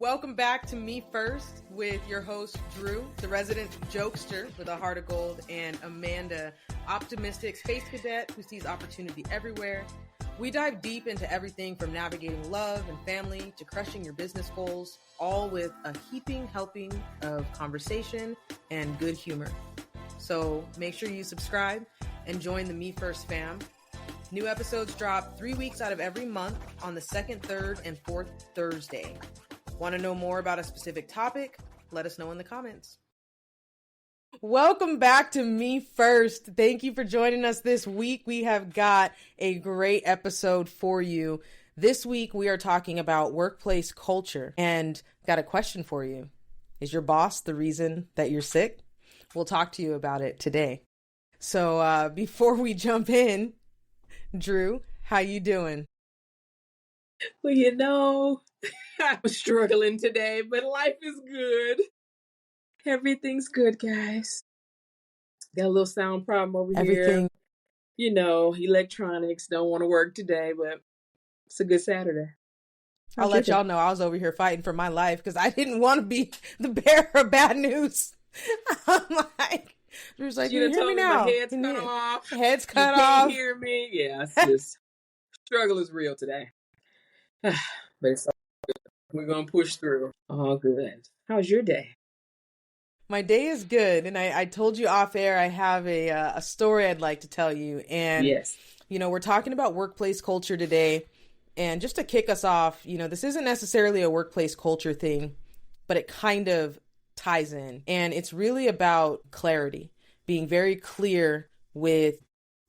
Welcome back to Me First with your host, Drew, the resident jokester with a heart of gold, and Amanda, optimistic space cadet who sees opportunity everywhere. We dive deep into everything from navigating love and family to crushing your business goals, all with a heaping helping of conversation and good humor. So make sure you subscribe and join the Me First fam. New episodes drop 3 weeks out of every month on the second, third, and fourth Thursday. Want to know more about a specific topic? Let us know in the comments. Welcome back to Me First. Thank you for joining us this week. We have got a great episode for you. This week, we are talking about workplace culture and got a question for you. Is your boss the reason that you're sick? We'll talk to you about it today. So before we jump in, Drew, how you doing? Well, I'm struggling today, but life is good. Everything's good, guys. Got a little sound problem over here. Electronics don't want to work today, but it's a good Saturday. I'll let y'all know I was over here fighting for my life because I didn't want to be the bearer of bad news. I'm like, Drew's like, you hear me now? My head's cut off. Head's cut you off. Can't hear me. Yeah, it's just struggle is real today. But it's all good. We're going to push through. All good. How's your day? My day is good. And I told you off air, I have a story I'd like to tell you. And, yes. We're talking about workplace culture today. And just to kick us off, this isn't necessarily a workplace culture thing, but it kind of ties in. And it's really about clarity, being very clear with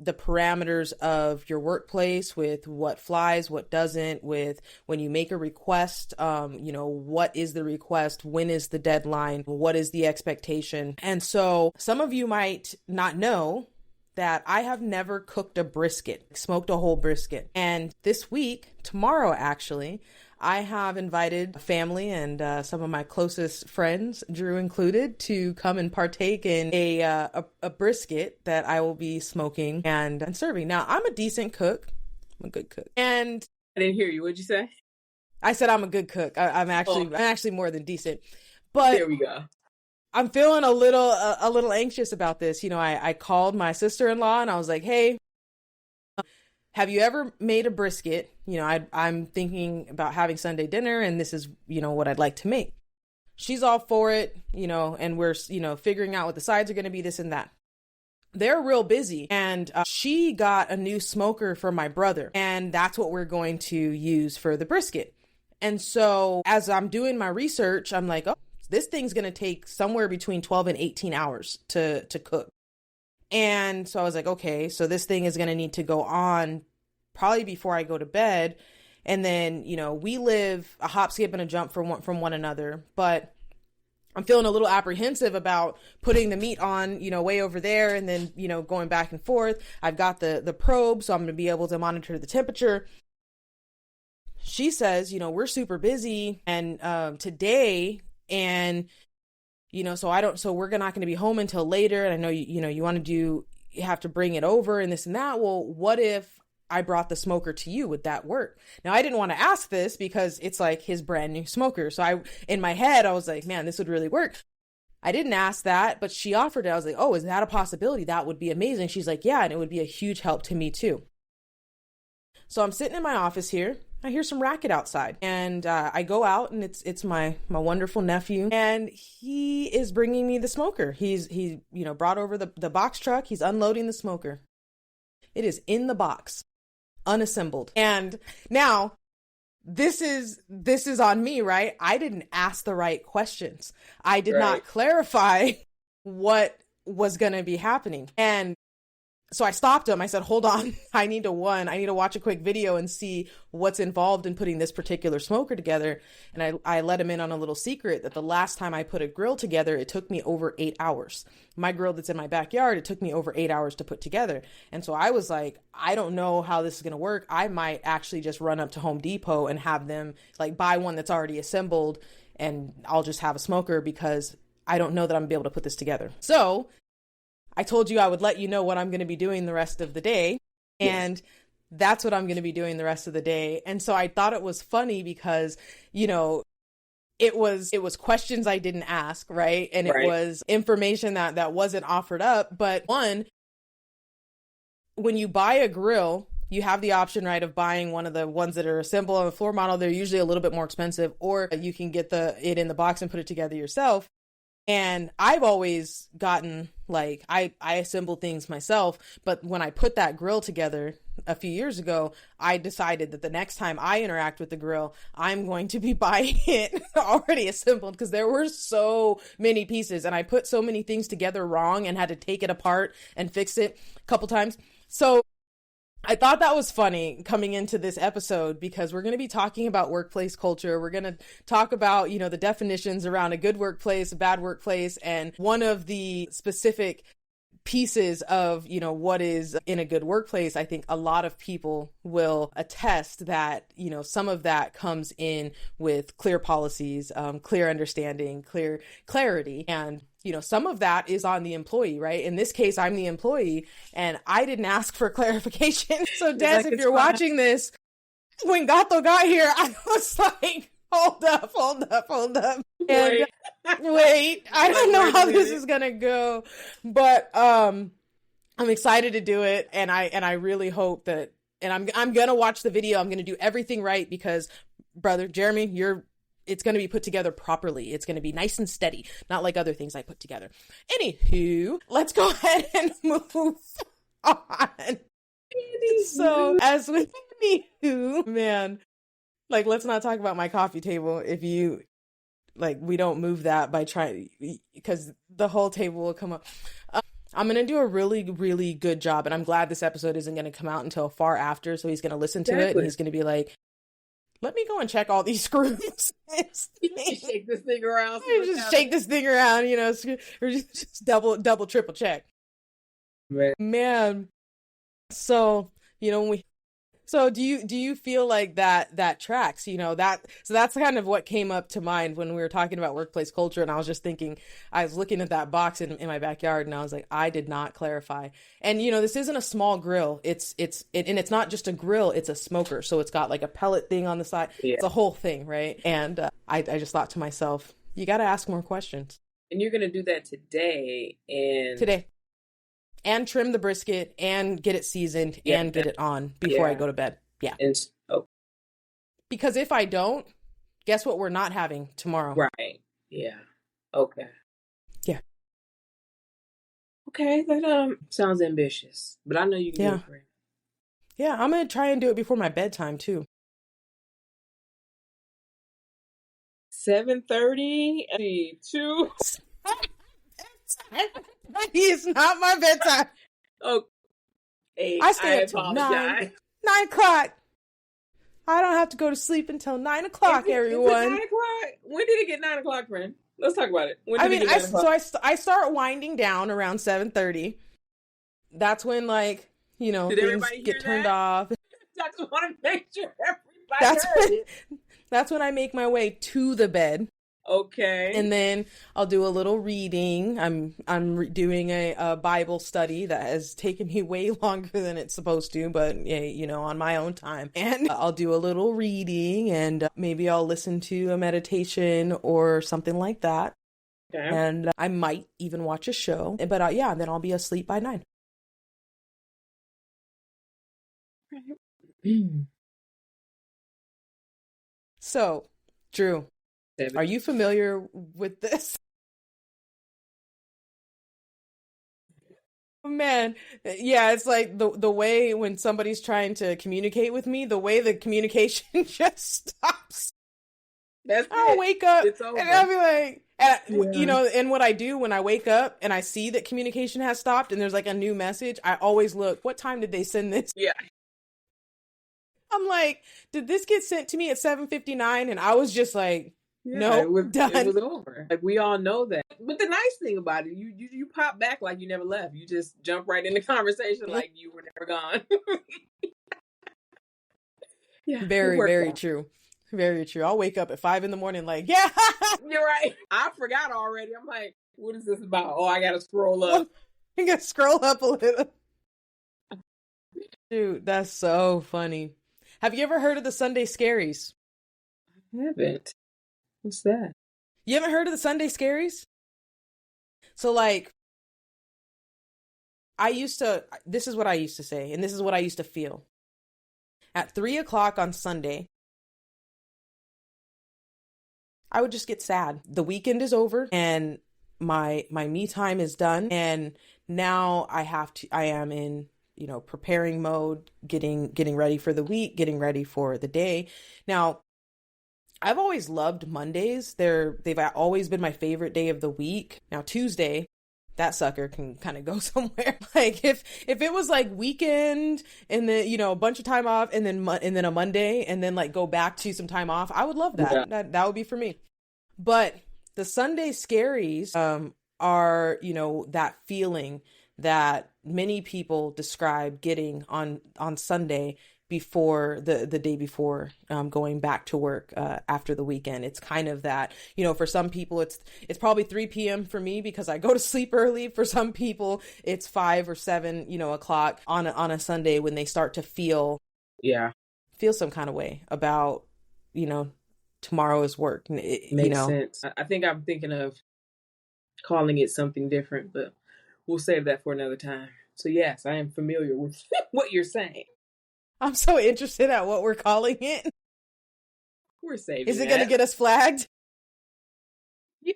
the parameters of your workplace, with what flies, what doesn't, with when you make a request, what is the request? When is the deadline? What is the expectation? And so some of you might not know that I have never cooked a brisket, smoked a whole brisket. And this week, tomorrow actually, I have invited family and some of my closest friends, Drew included, to come and partake in a brisket that I will be smoking and serving. Now, I'm a decent cook. I'm a good cook. And I didn't hear you. What'd you say? I said I'm a good cook. I'm actually more than decent. But there we go. I'm feeling a little anxious about this. I called my sister-in-law and I was like, hey, have you ever made a brisket? I'm thinking about having Sunday dinner and this is, what I'd like to make. She's all for it, and we're, figuring out what the sides are going to be, this and that. They're real busy. And she got a new smoker for my brother. And that's what we're going to use for the brisket. And so as I'm doing my research, I'm like, oh, this thing's going to take somewhere between 12 and 18 hours to cook. And so I was like, okay, so this thing is going to need to go on probably before I go to bed. And then, we live a hop, skip, and a jump from one another. But I'm feeling a little apprehensive about putting the meat on, way over there and then, going back and forth. I've got the probe, so I'm going to be able to monitor the temperature. She says, we're super busy and today and so we're not going to be home until later. And I know, you want to you have to bring it over and this and that. Well, what if I brought the smoker to you? Would that work? Now, I didn't want to ask this because it's like his brand new smoker. So in my head, I was like, man, this would really work. I didn't ask that, but she offered it. I was like, oh, is that a possibility? That would be amazing. She's like, yeah, and it would be a huge help to me too. So I'm sitting in my office here. I hear some racket outside and I go out and it's my wonderful nephew and he is bringing me the smoker. He brought over the box truck. He's unloading the smoker. It is in the box, unassembled. And now this is on me, right? I didn't ask the right questions. I did not clarify what was going to be happening. And so I stopped him. I said, hold on. I need to watch a quick video and see what's involved in putting this particular smoker together. And I let him in on a little secret that the last time I put a grill together, it took me over 8 hours. My grill that's in my backyard, it took me over 8 hours to put together. And so I was like, I don't know how this is going to work. I might actually just run up to Home Depot and have them buy one that's already assembled and I'll just have a smoker because I don't know that I'm going to be able to put this together. So I told you I would let you know what I'm going to be doing the rest of the day. And that's what I'm going to be doing the rest of the day. And so I thought it was funny because, it was questions I didn't ask, right? And it was information that wasn't offered up. But one, when you buy a grill, you have the option, right, of buying one of the ones that are assembled on the floor model. They're usually a little bit more expensive, or you can get it in the box and put it together yourself. And I've always gotten, like, I assemble things myself, but when I put that grill together a few years ago, I decided that the next time I interact with the grill, I'm going to be buying it already assembled, because there were so many pieces and I put so many things together wrong and had to take it apart and fix it a couple times. So I thought that was funny coming into this episode, because we're going to be talking about workplace culture. We're going to talk about, the definitions around a good workplace, a bad workplace, and one of the specific pieces of, what is in a good workplace. I think a lot of people will attest that, some of that comes in with clear policies, clear understanding, clear clarity. And some of that is on the employee, right? In this case, I'm the employee and I didn't ask for clarification. So Des, if you're watching this, when Gato got here, I was like, hold up. And wait, I don't know how this is going to go, but I'm excited to do it. And I really hope that, and I'm going to watch the video. I'm going to do everything right, because brother Jeremy, it's going to be put together properly. It's going to be nice and steady, not like other things I put together. Anywho, let's go ahead and move on. So as with anywho, man, like, let's not talk about my coffee table. If you like, we don't move that by trying, because the whole table will come up. I'm going to do a really, really good job. And I'm glad this episode isn't going to come out until far after. So he's going to listen to it and he's going to be like, let me go and check all these screws. Shake this thing around. Just shake this thing around, or just double, triple check. Right. Man. So, so do you feel like that tracks, so that's kind of what came up to mind when we were talking about workplace culture. And I was just thinking, I was looking at that box in my backyard and I was like, I did not clarify. And, this isn't a small grill. And it's not just a grill, it's a smoker. So it's got like a pellet thing on the side. Yeah. It's a whole thing. Right. And I just thought to myself, you got to ask more questions. And you're going to do that today. And trim the brisket and get it seasoned and get it on before I go to bed. Yeah. Because if I don't, guess what we're not having tomorrow? Right. Yeah. Okay. Yeah. Okay. That sounds ambitious, but I know you can do it for it. Yeah. I'm going to try and do it before my bedtime too. 7:30 to It's not my bedtime. Oh, I stay up till 9 o'clock. I don't have to go to sleep until 9 o'clock, everyone. 9 o'clock? When did it get 9 o'clock, friend? Let's talk about it. I start winding down around 7:30. That's when, like, things get turned off. I just want to make sure everybody heard it. That's when I make my way to the bed. Okay. And then I'll do a little reading. I'm doing a Bible study that has taken me way longer than it's supposed to, but on my own time. And I'll do a little reading, and maybe I'll listen to a meditation or something like that. Okay. And I might even watch a show. But then I'll be asleep by 9. So, Drew, are you familiar with this? Man, yeah, it's like the way when somebody's trying to communicate with me, the way the communication just stops. I'll wake up and I'll be like, and what I do when I wake up and I see that communication has stopped and there's like a new message, I always look, what time did they send this? Yeah. I'm like, did this get sent to me at 7:59? And I was just like, no, done. It was over. Like, we all know that. But the nice thing about it, you pop back like you never left. You just jump right in the conversation like you were never gone. Yeah, very true. Very true. I'll wake up at 5 a.m. like, yeah. You're right. I forgot already. I'm like, what is this about? Oh, I got to scroll up. I got to scroll up a little. Dude, that's so funny. Have you ever heard of the Sunday Scaries? I haven't. What's that? You haven't heard of the Sunday Scaries? So like, this is what I used to say, and this is what I used to feel. At 3 o'clock on Sunday, I would just get sad. The weekend is over and my me time is done. And now I am in, preparing mode, getting ready for the week, getting ready for the day. Now, I've always loved Mondays. They've always been my favorite day of the week. Now, Tuesday, that sucker can kind of go somewhere. Like if it was like weekend and then, a bunch of time off and then a Monday and then like go back to some time off, I would love that. Yeah. That would be for me. But the Sunday Scaries are, that feeling that many people describe getting on Sunday before the day before going back to work after the weekend. It's kind of that, for some people it's probably 3 p.m. for me because I go to sleep early. For some people it's 5 or 7 o'clock on a Sunday when they start to feel some kind of way about tomorrow is work. Makes sense. I think I'm thinking of calling it something different, but we'll save that for another time. So yes, I am familiar with what you're saying. I'm so interested at what we're calling it. We're saving Is it going to get us flagged? Yeah.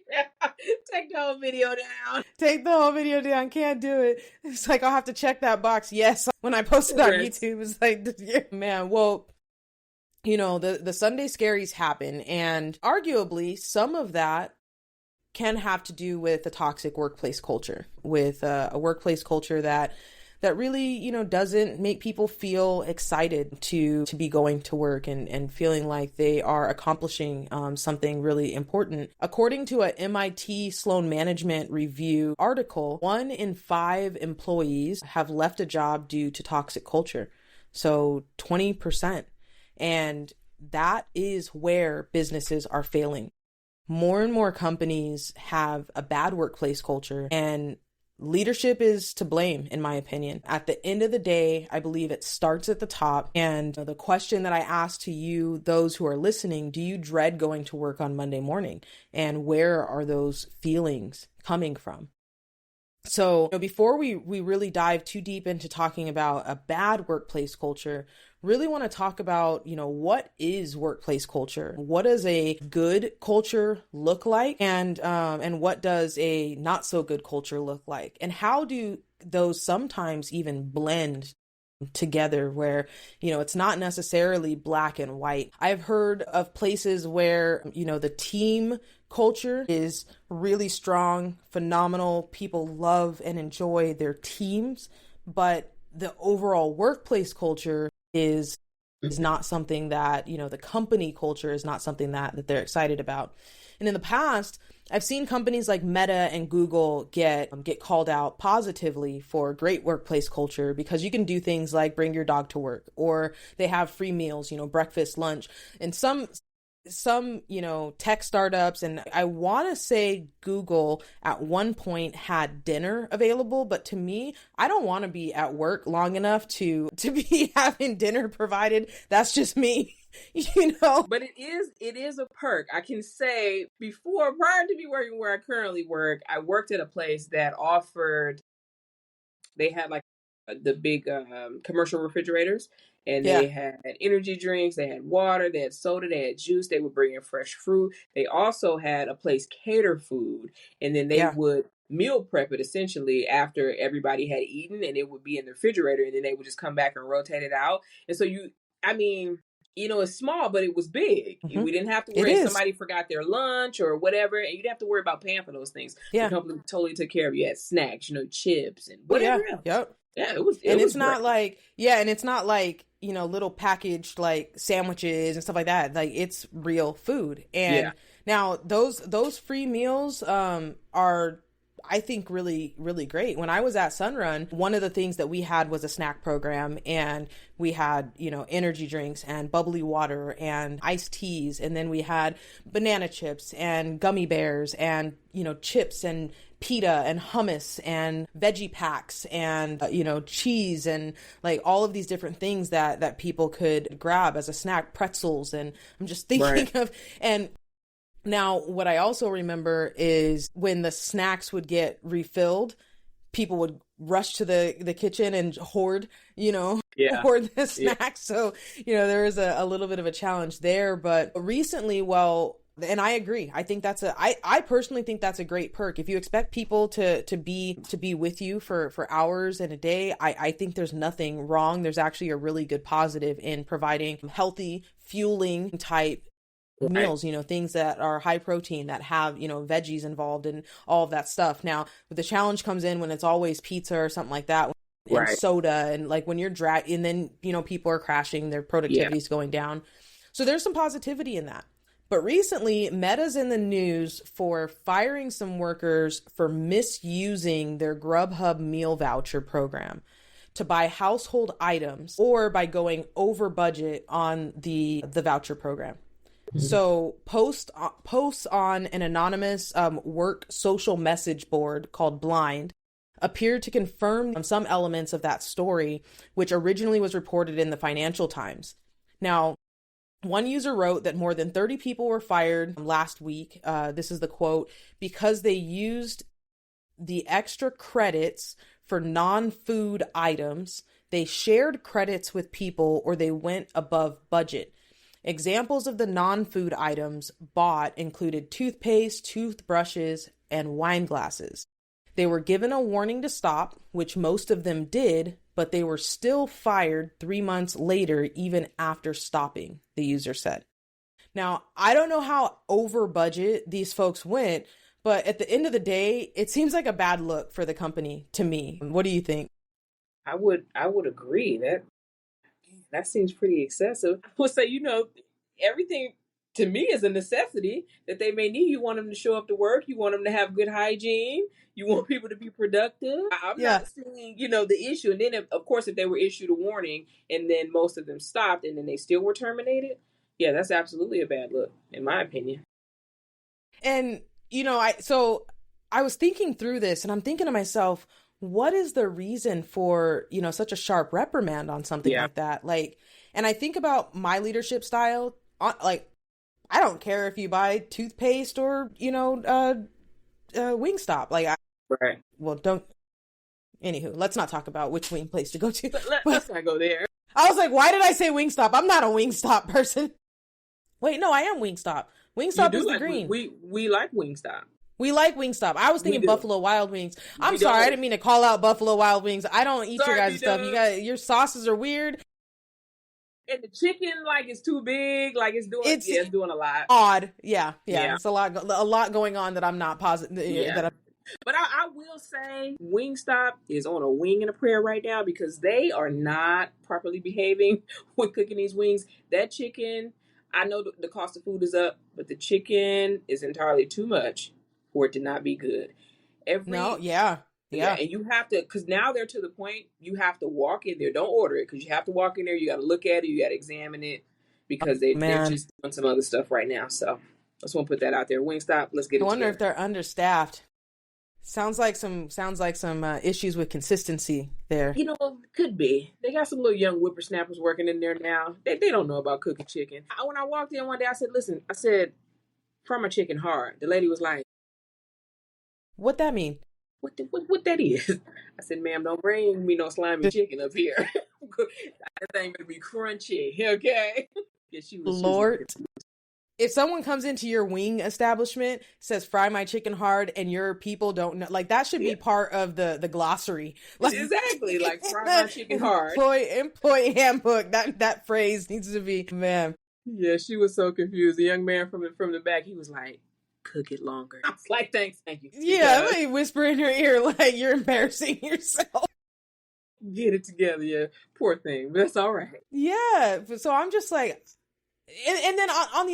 Take the whole video down. Take the whole video down. Can't do it. It's like I'll have to check that box. Yes. When I post it on YouTube, it's like, yeah, man, well, the Sunday Scaries happen. And arguably, some of that can have to do with a toxic workplace culture, with a workplace culture that really, doesn't make people feel excited to be going to work and feeling like they are accomplishing something really important. According to a MIT Sloan Management Review article, 1 in 5 employees have left a job due to toxic culture. So 20%. And that is where businesses are failing. More and more companies have a bad workplace culture, and leadership is to blame, in my opinion. At the end of the day, I believe it starts at the top. And the question that I ask to you, those who are listening, do you dread going to work on Monday morning? And where are those feelings coming from? So before we really dive too deep into talking about a bad workplace culture, really want to talk about, what is workplace culture? What does a good culture look like? And what does a not so good culture look like? And how do those sometimes even blend together where, it's not necessarily black and white? I've heard of places where, the team culture is really strong, phenomenal. People love and enjoy their teams, but the overall workplace culture is not something that, the company culture is not something that they're excited about. And in the past, I've seen companies like Meta and Google get called out positively for great workplace culture because you can do things like bring your dog to work, or they have free meals, breakfast, lunch, and some tech startups. And I want to say Google at one point had dinner available, but to me, I don't want to be at work long enough to be having dinner provided. That's just me. But it is a perk. I can say prior to me working where I currently work, I worked at a place that they had like the big commercial refrigerators, and they had energy drinks, they had water, they had soda, they had juice, they would bring in fresh fruit. They also had a place cater food, and then they would meal prep it essentially after everybody had eaten, and it would be in the refrigerator, and then they would just come back and rotate it out. And so it's small, but it was big. Mm-hmm. We didn't have to worry if somebody forgot their lunch or whatever, and you didn't have to worry about paying for those things. The company totally took care of you. You had snacks, chips and whatever else. Yep. Yeah, it was. And it's not like, and it's not like, little packaged like sandwiches and stuff like that. Like it's real food. And now those free meals are, I think, really, really great. When I was at Sunrun, one of the things that we had was a snack program, and we had, energy drinks and bubbly water and iced teas. And then we had banana chips and gummy bears and, chips and pita and hummus and veggie packs and, cheese and like all of these different things that people could grab as a snack, pretzels. And I'm just thinking of, and Now, what I also remember is when the snacks would get refilled, people would rush to the kitchen and hoard, Yeah. hoard the Yeah. snacks. So, there was a little bit of a challenge there. But recently, well, and I agree. I think I personally think that's a great perk. If you expect people to be with you for hours in a day, I think there's nothing wrong. There's actually a really good positive in providing healthy, fueling type meals, things that are high protein, that have, veggies involved and all of that stuff. Now, the challenge comes in when it's always pizza or something like that, and soda, and like when you're and then, people are crashing, their productivity is going down. So there's some positivity in that. But recently, Meta's in the news for firing some workers for misusing their Grubhub meal voucher program to buy household items, or by going over budget on the voucher program. So posts on an anonymous work social message board called Blind appeared to confirm some elements of that story, which originally was reported in the Financial Times. Now, one user wrote that more than 30 people were fired last week. This is the quote: because they used the extra credits for non-food items, they shared credits with people, or they went above budget. Examples of the non-food items bought included toothpaste, toothbrushes, and wine glasses. They were given a warning to stop, which most of them did, but they were still fired 3 months later, even after stopping, the user said. Now, I don't know how over budget these folks went, but at the end of the day, it seems like a bad look for the company to me. What do you think? I would agree that seems pretty excessive. I would say, everything to me is a necessity that they may need. You want them to show up to work. You want them to have good hygiene. You want people to be productive. I'm not seeing, the issue. And then, of course, if they were issued a warning and then most of them stopped and then they still were terminated, yeah, that's absolutely a bad look, in my opinion. And, I was thinking through this, and I'm thinking to myself, what is the reason for, such a sharp reprimand on something like that? And I think about my leadership style, I don't care if you buy toothpaste or, Wingstop. Right. Well, anywho, let's not talk about which wing place to go to. Let's not go there. I was like, why did I say Wingstop? I'm not a Wingstop person. Wait, no, I am Wingstop. Wingstop is the green. We like Wingstop. We like Wingstop. I was thinking Buffalo Wild Wings. I'm sorry, I didn't mean to call out Buffalo Wild Wings. I don't eat your guys' stuff. Your sauces are weird. And the chicken, is too big. It's doing a lot. Odd. Yeah. It's a lot going on that I'm not positive. Yeah. But I will say Wingstop is on a wing and a prayer right now, because they are not properly behaving with cooking these wings. That chicken, I know the cost of food is up, but the chicken is entirely too much for it to not be good. Yeah. And you have to, because now they're to the point you have to walk in there. Don't order it, because you have to walk in there. You got to look at it. You got to examine it, because they're just doing some other stuff right now. So I just want to put that out there. Wingstop, let's get it. I wonder if they're understaffed. Sounds like some issues with consistency there. Could be. They got some little young whippersnappers working in there now. They don't know about cooking chicken. When I walked in one day, I said, listen, fry my chicken hard. The lady was like, what that mean? What that is? I said, ma'am, don't bring me no slimy chicken up here. That thing gonna be crunchy, okay? Yeah, Lord. If someone comes into your wing establishment, says fry my chicken hard, and your people don't know, that should be part of the glossary. Exactly, fry my chicken hard. Employee handbook. That phrase needs to be, man. Yeah, she was so confused. The young man from the back, he was like, cook it longer. I was like, thank you. Yeah, let me whisper in her ear you're embarrassing yourself. Get it together, yeah. Poor thing, but that's all right. Yeah, so I'm just like, and then on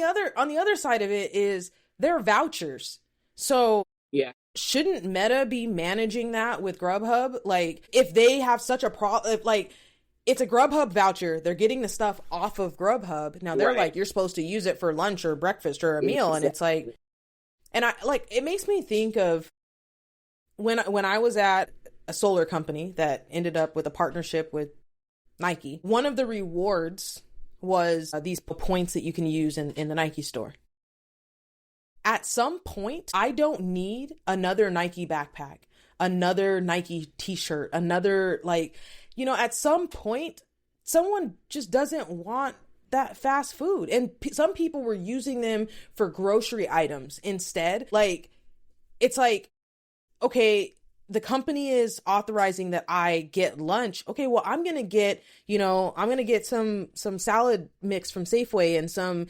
the other side of it is there are vouchers. So yeah, shouldn't Meta be managing that with Grubhub? If they have such a problem, it's a Grubhub voucher, they're getting the stuff off of Grubhub. Now they're you're supposed to use it for lunch or breakfast or a meal, and it's and it makes me think of when I was at a solar company that ended up with a partnership with Nike. One of the rewards was these points that you can use in the Nike store. at some point, I don't need another Nike backpack, another Nike t-shirt, another, like, at some point, someone just doesn't want that fast food. And some people were using them for grocery items instead. Like, it's like, okay, the company is authorizing that I get lunch. Okay, well, I'm going to get, some salad mix from Safeway and some,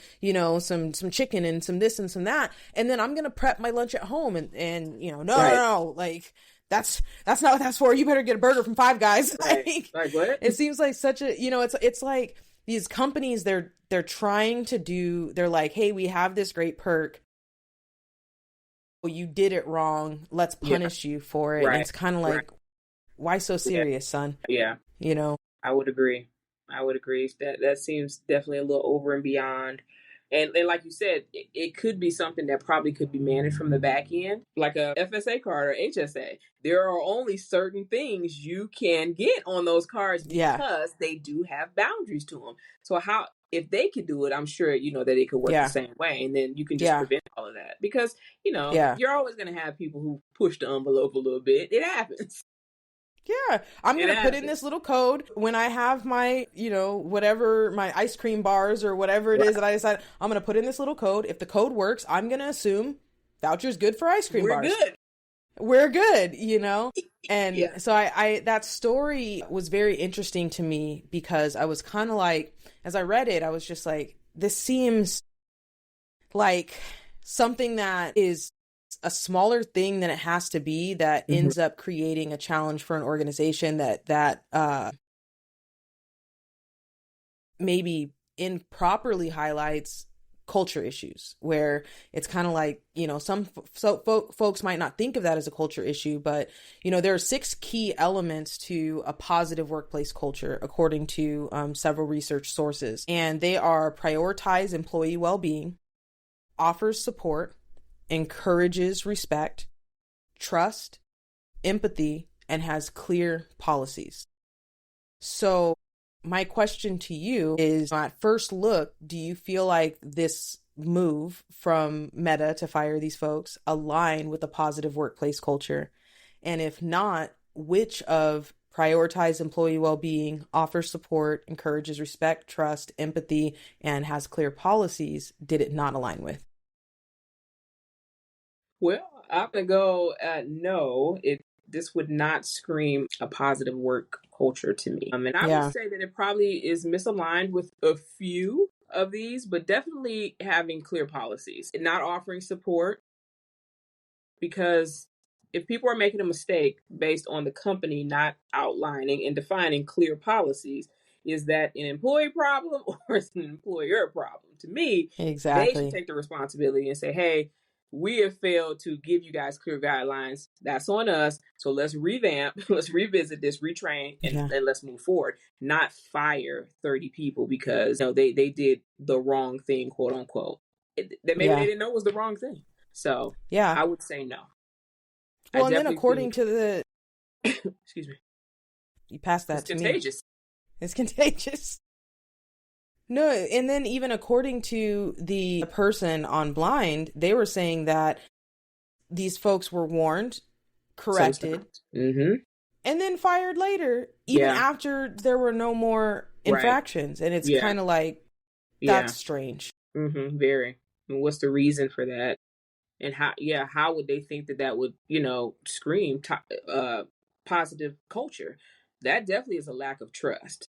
some chicken and some this and some that. And then I'm going to prep my lunch at home and no, like that's not what that's for. You better get a burger from Five Guys. Right. Like what? It seems like such a, it's like these companies, they're trying to do, they're like, hey, we have this great perk. You did it wrong. Let's punish you for it. Right. And it's kind of like, why so serious, son? Yeah. I would agree. That seems definitely a little over and beyond. And like you said, it could be something that probably could be managed from the back end, like a FSA card or HSA. There are only certain things you can get on those cards because they do have boundaries to them. So if they could do it, I'm sure, that it could work the same way. And then you can just prevent all of that because, you're always going to have people who push the envelope a little bit. It happens. Yeah, I'm going to put in this little code when I have my, whatever, my ice cream bars or whatever it is that I decide, I'm going to put in this little code. If the code works, I'm going to assume voucher's good for ice cream bars. We're good, And so I that story was very interesting to me because I was kind of like, as I read it, I was just like, this seems like something that is a smaller thing than it has to be that ends up creating a challenge for an organization that maybe improperly highlights culture issues, where it's kind of like, some folks might not think of that as a culture issue, but there are 6 key elements to a positive workplace culture according to several research sources, and they are: prioritize employee well-being, offers support, encourages respect, trust, empathy, and has clear policies. So my question to you is, at first look, do you feel like this move from Meta to fire these folks align with a positive workplace culture? And if not, which of prioritize employee well-being, offers support, encourages respect, trust, empathy, and has clear policies did it not align with? Well, I'm going to go, no, this would not scream a positive work culture to me. And I would say that it probably is misaligned with a few of these, but definitely having clear policies and not offering support, because if people are making a mistake based on the company not outlining and defining clear policies, is that an employee problem or is it an employer problem? To me, they should take the responsibility and say, hey, we have failed to give you guys clear guidelines. That's on us. So let's revamp, let's revisit this, retrain, and let's move forward. Not fire 30 people because they did the wrong thing, quote unquote. That maybe they didn't know was the wrong thing. So I would say no. Well, and then according to the excuse me, you passed that to contagious. Me. It's contagious. No, and then even according to the person on Blind, they were saying that these folks were warned, corrected, and then fired later, even after there were no more infractions. And it's kind of like, that's strange. Very. And what's the reason for that? And how would they think that would, scream positive culture? That definitely is a lack of trust.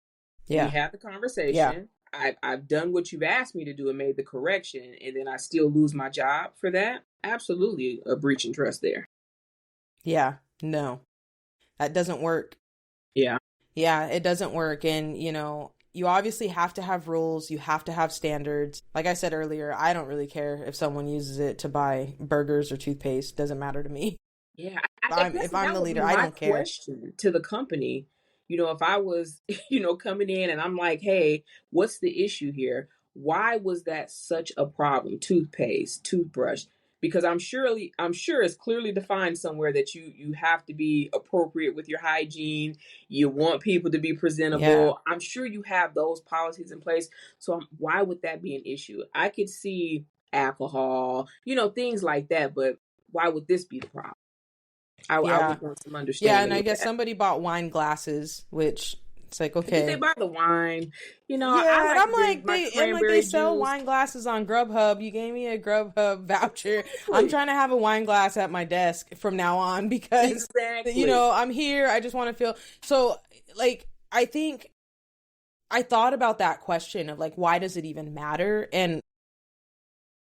We had the conversation. Yeah. I've done what you've asked me to do and made the correction, and then I still lose my job for that. Absolutely a breach in trust there. Yeah, no, that doesn't work. Yeah, it doesn't work. And, you obviously have to have rules. You have to have standards. Like I said earlier, I don't really care if someone uses it to buy burgers or toothpaste. Doesn't matter to me. Yeah. If I'm the leader, I don't care. Question to the company, if I was, coming in and I'm like, hey, what's the issue here? Why was that such a problem? Toothpaste, toothbrush. Because I'm sure it's clearly defined somewhere that you have to be appropriate with your hygiene. You want people to be presentable. Yeah. I'm sure you have those policies in place. So why would that be an issue? I could see alcohol, things like that. But why would this be the problem? I Yeah. would want some Yeah, and understanding I with guess that. somebody bought wine glasses, which it's like, Did they okay. buy the wine? I Yeah, and like to drink my I'm like they cranberry sell juice. wine glasses on Grubhub. You gave me a Grubhub voucher. I'm Exactly. trying to have a wine glass at my desk from now on because Exactly. I'm here. I just want to feel so like I think I thought about that question of like why does it even matter? And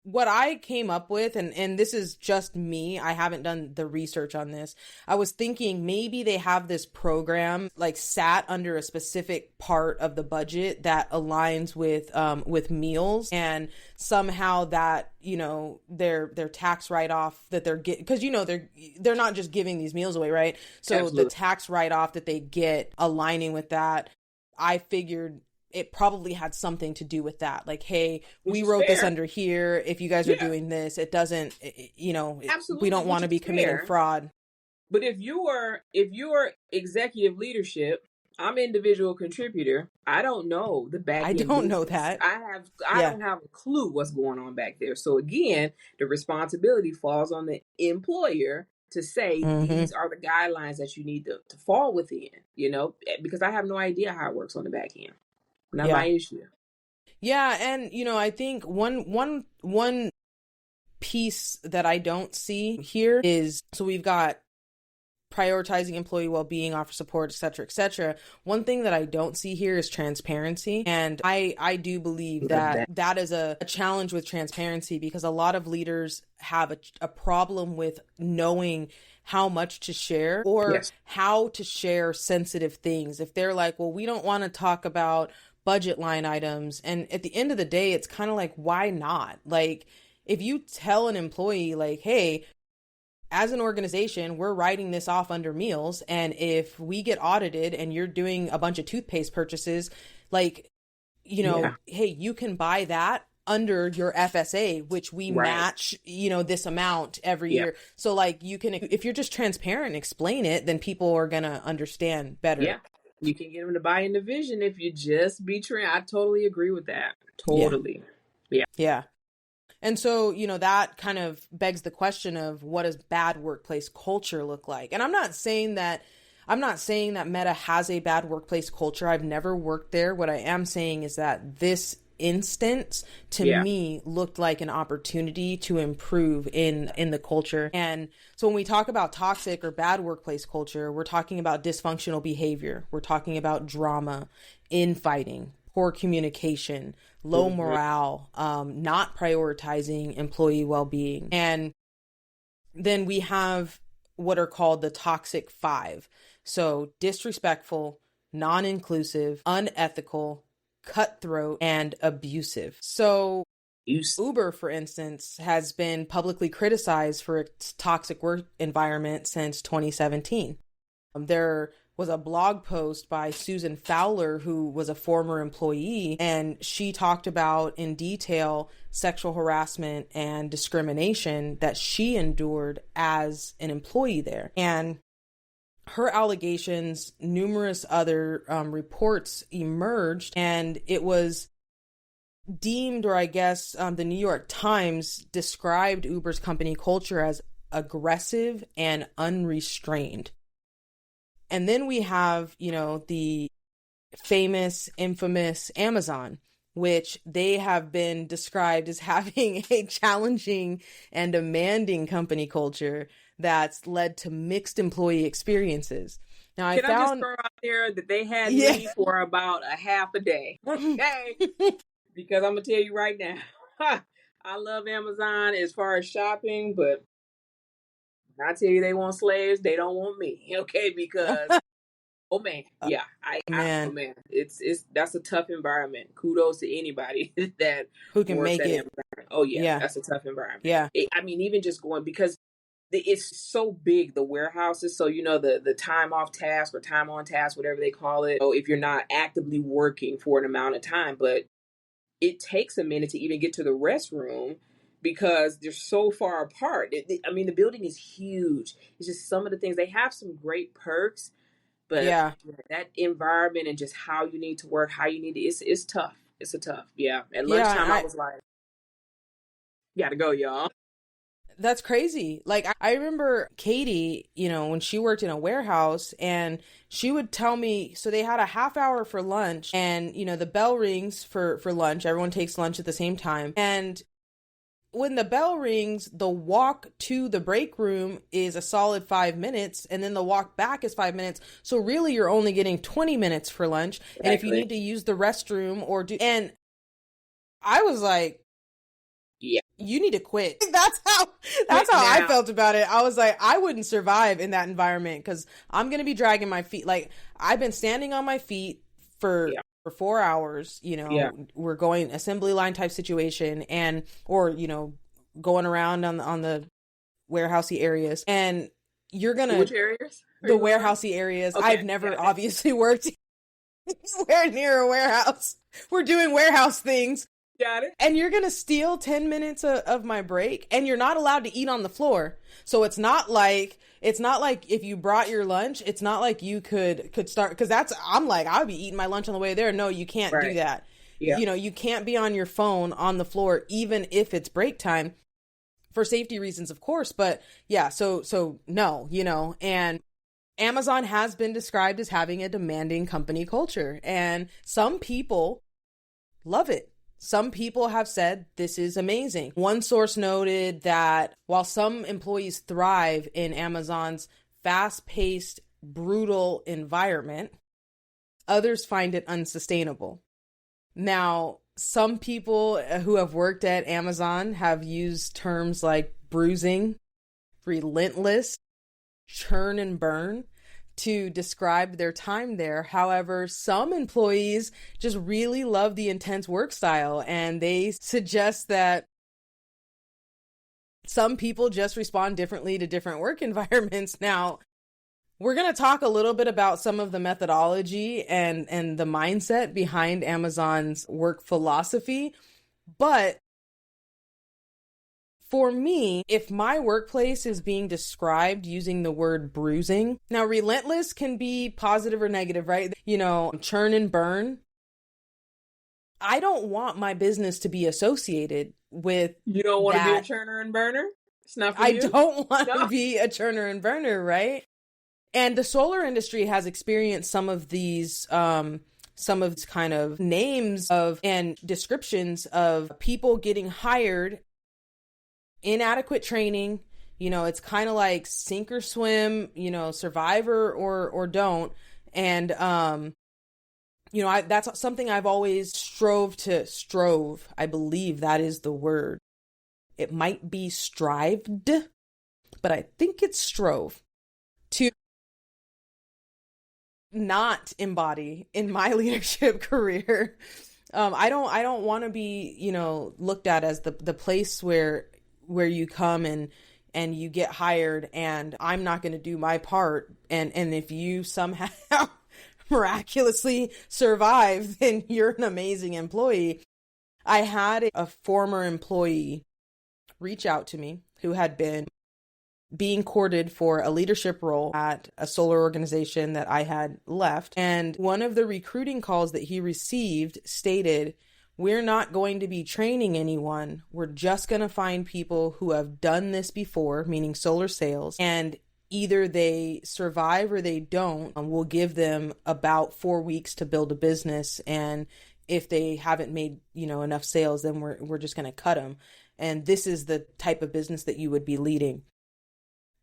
what I came up with, and this is just me, I haven't done the research on this. I was thinking maybe they have this program like sat under a specific part of the budget that aligns with meals, and somehow that their tax write off that they're getting, because they're not just giving these meals away, right? So the Absolutely. tax write off that they get aligning with that, I figured it probably had something to do with that. Like, hey, Which we is wrote this fair. under here. If you guys are Yeah, doing this, it doesn't, we absolutely, don't want which to is be committing fair. fraud. But if you are executive leadership, I'm individual contributor. I don't know the back I end don't know business. that. I Yeah. don't have a clue what's going on back there. So again, the responsibility falls on the employer to say Mm-hmm. these are the guidelines that you need to fall within, because I have no idea how it works on the back end. Not my Yeah. issue. Yeah. And, I think one piece that I don't see here is, so we've got prioritizing employee well-being, offer support, etc., etc. One thing that I don't see here is transparency, and I do believe Love that that. that is a challenge with transparency, because a lot of leaders have a problem with knowing how much to share or Yes. how to share sensitive things. If they're like, well, we don't want to talk about budget line items, and at the end of the day, it's kind of like, why not? Like, if you tell an employee like, hey, as an organization, we're writing this off under meals, and if we get audited and you're doing a bunch of toothpaste purchases, like, Yeah. hey, you can buy that under your FSA, which we Right. match, this amount every Yeah. year. So like, you can, if you're just transparent and explain it, then people are going to understand better. Yeah. You can get them to buy in the vision if you just be true. I totally agree with that. Yeah. Totally. Yeah. Yeah. And so, that kind of begs the question of, what does bad workplace culture look like? And I'm not saying that Meta has a bad workplace culture. I've never worked there. What I am saying is that this instance to Yeah. me looked like an opportunity to improve in the culture. And so when we talk about toxic or bad workplace culture, we're talking about dysfunctional behavior. We're talking about drama, infighting, poor communication, low Mm-hmm. morale, not prioritizing employee well-being. And then we have what are called the toxic five. So disrespectful, non-inclusive, unethical, cutthroat, and abusive. So Uber, for instance, has been publicly criticized for its toxic work environment since 2017. There was a blog post by Susan Fowler, who was a former employee, and she talked about in detail sexual harassment and discrimination that she endured as an employee there. And her allegations, numerous other reports emerged, and it was deemed, or I guess the New York Times described Uber's company culture as aggressive and unrestrained. And then we have, the famous, infamous Amazon, which they have been described as having a challenging and demanding company culture that's led to mixed employee experiences. Now, I Can I just found, throw out there that they had yeah. me for about a half a day? Okay. Because I'm going to tell you right now, I love Amazon as far as shopping, but I tell you they want slaves, they don't want me. Okay. Because oh man, yeah, oh Man, man, it's that's a tough environment. Kudos to anybody that who can works make at it? Amazon. Oh yeah, Yeah. that's a tough environment. Yeah. I mean, even just going because it's so big, the warehouses. So the time off task or time on task, whatever they call it. Oh, if you're not actively working for an amount of time, but it takes a minute to even get to the restroom because they're so far apart. I mean, the building is huge. It's just some of the things they have some great perks, but Yeah. that environment and just how you need to work, how you need to, it's tough. It's a tough. Yeah. At Yeah. lunchtime, I was like, Gotta go, y'all. That's crazy. Like I remember Katie, when she worked in a warehouse, and she would tell me, so they had a half hour for lunch, and the bell rings for lunch. Everyone takes lunch at the same time. And when the bell rings, the walk to the break room is a solid 5 minutes, and then the walk back is 5 minutes. So really you're only getting 20 minutes for lunch. Exactly. And if you need to use the restroom and I was like, yeah, you need to quit. That's how I felt about it. I was like, I wouldn't survive in that environment, because I'm going to be dragging my feet. Like, I've been standing on my feet for 4 hours, we're going assembly line type situation, or going around on the warehousey areas, and you're going to, which areas? The warehousey areas. Okay. I've never obviously worked anywhere near a warehouse. We're doing warehouse things. Got it. And you're going to steal 10 minutes of my break, and you're not allowed to eat on the floor. So it's not like if you brought your lunch, it's not like you could start, because I'm like, I would be eating my lunch on the way there. No, you can't do that. Yeah. You can't be on your phone on the floor, even if it's break time, for safety reasons, of course. But yeah, so no, and Amazon has been described as having a demanding company culture, and some people love it. Some people have said this is amazing. One source noted that while some employees thrive in Amazon's fast-paced, brutal environment, others find it unsustainable. Now, some people who have worked at Amazon have used terms like bruising, relentless, churn and burn to describe their time there. However, some employees just really love the intense work style, and they suggest that some people just respond differently to different work environments. Now, we're going to talk a little bit about some of the methodology and the mindset behind Amazon's work philosophy, but for me, if my workplace is being described using the word bruising, now relentless can be positive or negative, right? Churn and burn. I don't want my business to be associated with You don't want to be a churner and burner? It's not for you? I don't want to be a churner and burner, right? And the solar industry has experienced some of these kind of names of and descriptions of people getting hired, inadequate training. It's kind of like sink or swim, survivor or don't. And, that's something I've always strove. I believe that is the word. It might be strived, but I think it's strove to not embody in my leadership career. I don't want to be, looked at as the place where you come and you get hired, and I'm not going to do my part. And if you somehow miraculously survive, then you're an amazing employee. I had a former employee reach out to me who had been being courted for a leadership role at a solar organization that I had left. And one of the recruiting calls that he received stated, "We're not going to be training anyone. We're just going to find people who have done this before," meaning solar sales, "and either they survive or they don't. We'll give them about 4 weeks to build a business. And if they haven't made, enough sales, then we're just going to cut them. And this is the type of business that you would be leading."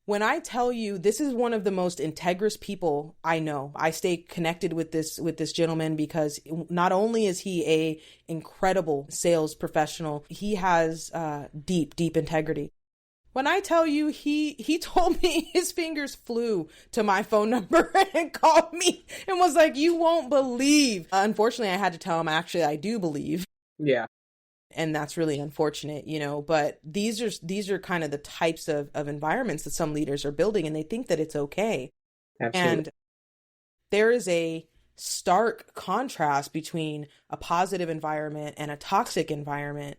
When I tell you, this is one of the most integrous people I know. I stay connected with this gentleman because not only is he a incredible sales professional, he has deep integrity. When I tell you, he told me his fingers flew to my phone number and called me and was like, "You won't believe." Unfortunately, I had to tell him, actually, I do believe. Yeah. And that's really unfortunate, but these are kind of the types of environments that some leaders are building, and they think that it's okay. Absolutely. And there is a stark contrast between a positive environment and a toxic environment.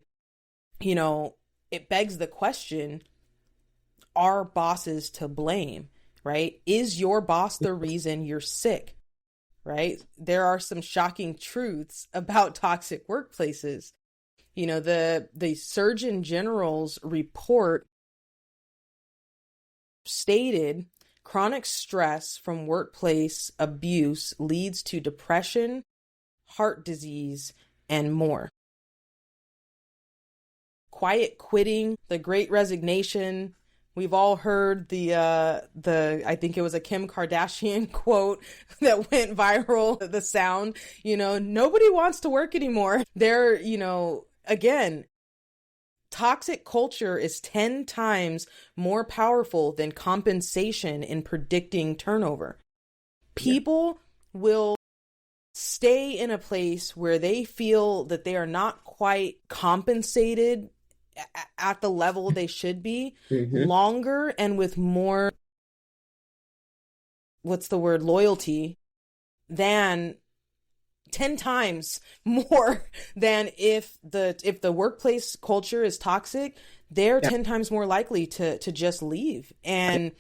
It begs the question, are bosses to blame, right? Is your boss the reason you're sick, right? There are some shocking truths about toxic workplaces. The Surgeon General's report stated chronic stress from workplace abuse leads to depression, heart disease, and more. Quiet quitting, the Great Resignation. We've all heard the I think it was a Kim Kardashian quote that went viral, the sound, nobody wants to work anymore. They're, again, toxic culture is 10 times more powerful than compensation in predicting turnover. People will stay in a place where they feel that they are not quite compensated at the level they should be longer and with more, loyalty than 10 times more than if the workplace culture is toxic. They're 10 times more likely to just leave. And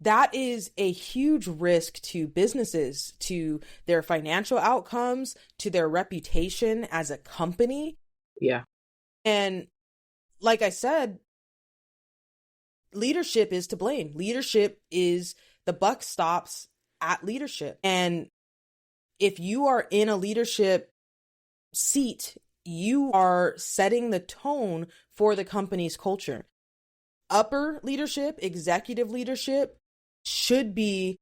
that is a huge risk to businesses, to their financial outcomes, to their reputation as a company. Yeah. And like I said, leadership is to blame. The buck stops at leadership. And if you are in a leadership seat, you are setting the tone for the company's culture. Upper leadership, executive leadership should be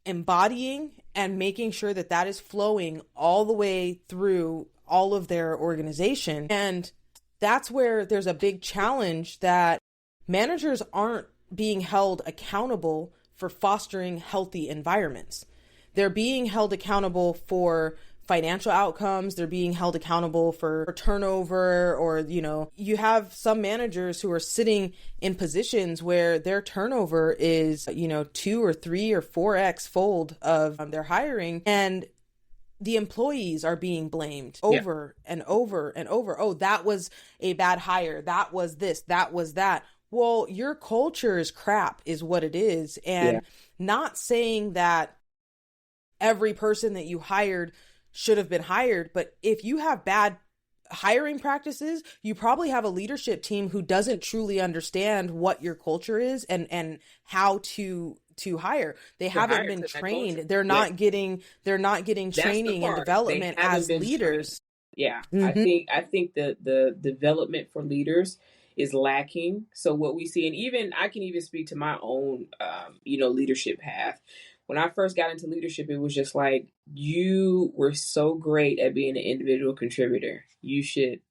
embodying and making sure that that is flowing all the way through all of their organization. And that's where there's a big challenge, that managers aren't being held accountable for fostering healthy environments. They're being held accountable for financial outcomes. They're being held accountable for turnover, or, you have some managers who are sitting in positions where their turnover is, 2 or 3 or 4x fold of their hiring. And the employees are being blamed over and over and over. Oh, that was a bad hire. That was this, that was that. Well, your culture is crap is what it is. And not saying that every person that you hired should have been hired, but if you have bad hiring practices, you probably have a leadership team who doesn't truly understand what your culture is and how to hire. They haven't been trained. They're not getting training and development as leaders. Yeah. I think the development for leaders is lacking. So what we see, and I can even speak to my own leadership path. When I first got into leadership, it was just like, you were so great at being an individual contributor, you should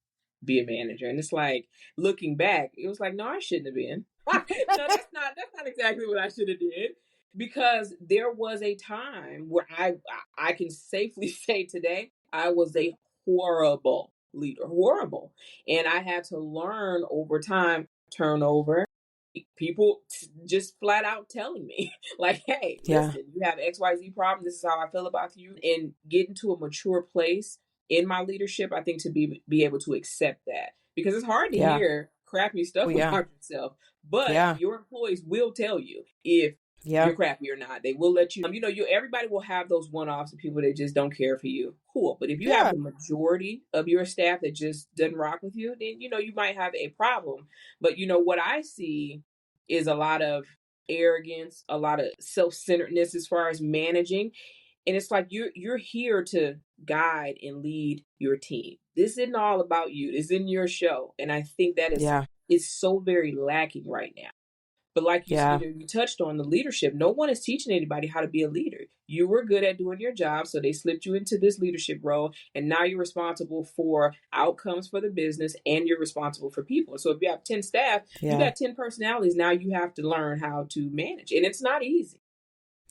be a manager. And it's like, looking back, it was like, no, I shouldn't have been. No, that's not exactly what I should have did. Because there was a time where I can safely say today, I was a horrible leader, horrible. And I had to learn over time, turnover, people just flat out telling me like, hey, listen, you have XYZ problem. This is how I feel about you. And getting to a mature place in my leadership, I think, to be able to accept that, because it's hard to hear crappy stuff about yourself, but your employees will tell you if you're crappy or not. They will let you, everybody will have those one-offs of people that just don't care for you. Cool. But if you have the majority of your staff that just doesn't rock with you, then, you might have a problem. But, what I see is a lot of arrogance, a lot of self-centeredness as far as managing. And it's like, you're here to guide and lead your team. This isn't all about you. This isn't your show. And I think that is so very lacking right now. But like you touched on the leadership, no one is teaching anybody how to be a leader. You were good at doing your job, so they slipped you into this leadership role, and now you're responsible for outcomes for the business, and you're responsible for people. So if you have 10 staff, you got 10 personalities. Now you have to learn how to manage, and it's not easy.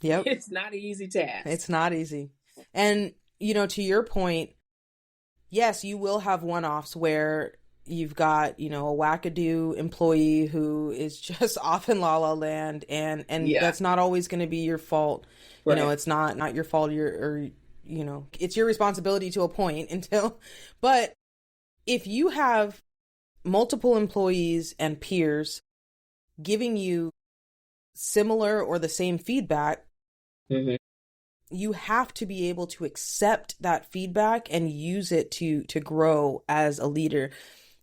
Yep. It's not an easy task. It's not easy. And, to your point, yes, you will have one-offs where you've got, a wackadoo employee who is just off in la la land, and that's not always going to be your fault. Right. It's not your fault, it's your responsibility to a point but if you have multiple employees and peers giving you similar or the same feedback, you have to be able to accept that feedback and use it to grow as a leader.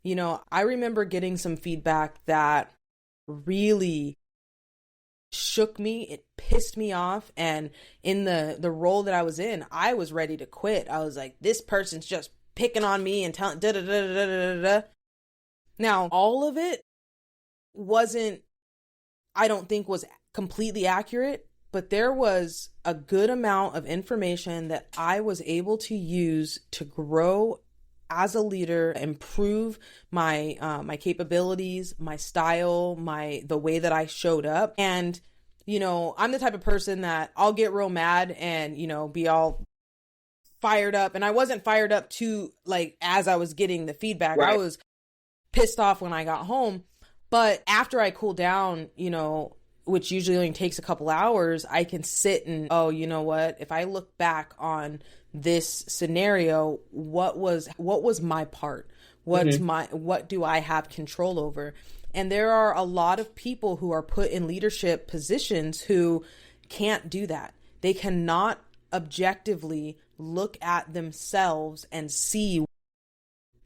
I remember getting some feedback that really shook me. It pissed me off. And in the role that I was in, I was ready to quit. I was like, this person's just picking on me and telling da da da da da da. Now, all of it wasn't, I don't think, was completely accurate, but there was a good amount of information that I was able to use to grow as a leader, improve my my capabilities, my style, the way that I showed up. And I'm the type of person that I'll get real mad and be all fired up. And I wasn't fired up to, like, as I was getting the feedback. Right. I was pissed off when I got home. But after I cool down, which usually only takes a couple hours, I can sit and, oh, you know what? If I look back on this scenario, what was my part? What do I have control over? And there are a lot of people who are put in leadership positions who can't do that. They cannot objectively look at themselves and see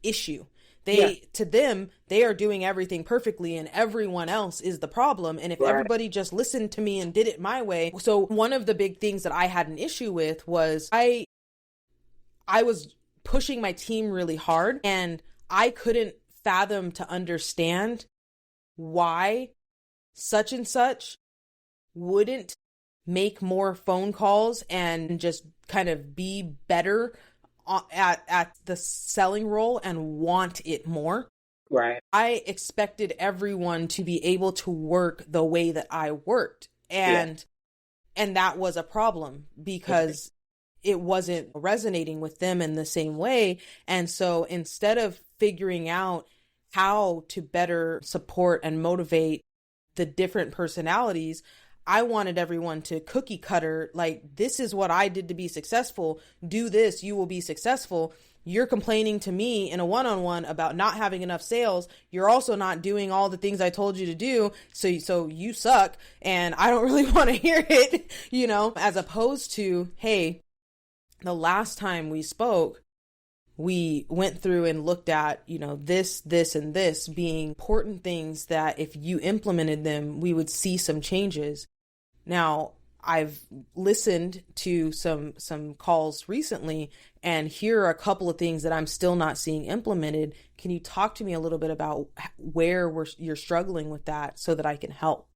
issue. To them, they are doing everything perfectly and everyone else is the problem. And if everybody just listened to me and did it my way. So one of the big things that I had an issue with was I was pushing my team really hard and I couldn't fathom to understand why such and such wouldn't make more phone calls and just kind of be better at the selling role and want it more. Right. I expected everyone to be able to work the way that I worked. And that was a problem because it wasn't resonating with them in the same way. And so instead of figuring out how to better support and motivate the different personalities, I wanted everyone to cookie cutter, like, this is what I did to be successful. Do this, you will be successful. You're complaining to me in a one-on-one about not having enough sales. You're also not doing all the things I told you to do. So you suck. And I don't really want to hear it, as opposed to, hey, the last time we spoke, we went through and looked at, this, and this being important things that if you implemented them, we would see some changes. Now, I've listened to some calls recently, and here are a couple of things that I'm still not seeing implemented. Can you talk to me a little bit about where you're struggling with that so that I can help?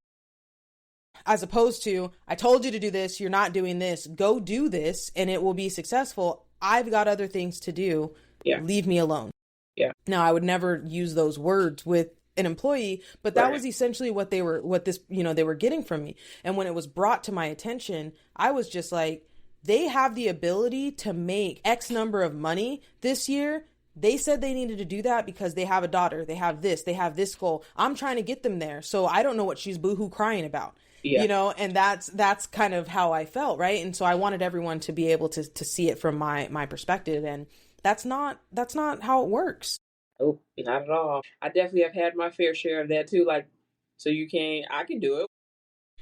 As opposed to, I told you to do this, you're not doing this, go do this, and it will be successful. I've got other things to do. Yeah. Leave me alone. Yeah. Now, I would never use those words with an employee, but that was essentially what they were getting from me. And when it was brought to my attention, I was just like, they have the ability to make X number of money this year. They said they needed to do that because they have a daughter. They have this goal. I'm trying to get them there. So I don't know what she's boohoo crying about. Yeah. And that's kind of how I felt. Right. And so I wanted everyone to be able to see it from my perspective. And that's not how it works. Oh, not at all. I definitely have had my fair share of that too. Like, so I can do it.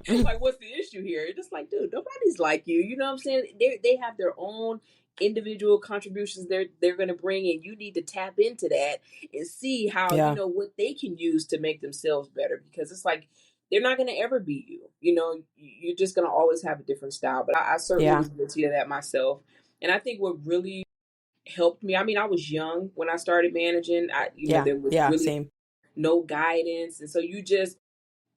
It's like, what's the issue here? It's just like, dude, nobody's like you. You know what I'm saying? They have their own individual contributions they're going to bring, and you need to tap into that and see how, what they can use to make themselves better, because it's like, they're not going to ever be you. You're just going to always have a different style. But I certainly was guilty of that myself. And I think what really helped me, I mean, I was young when I started managing. There was really no guidance. And so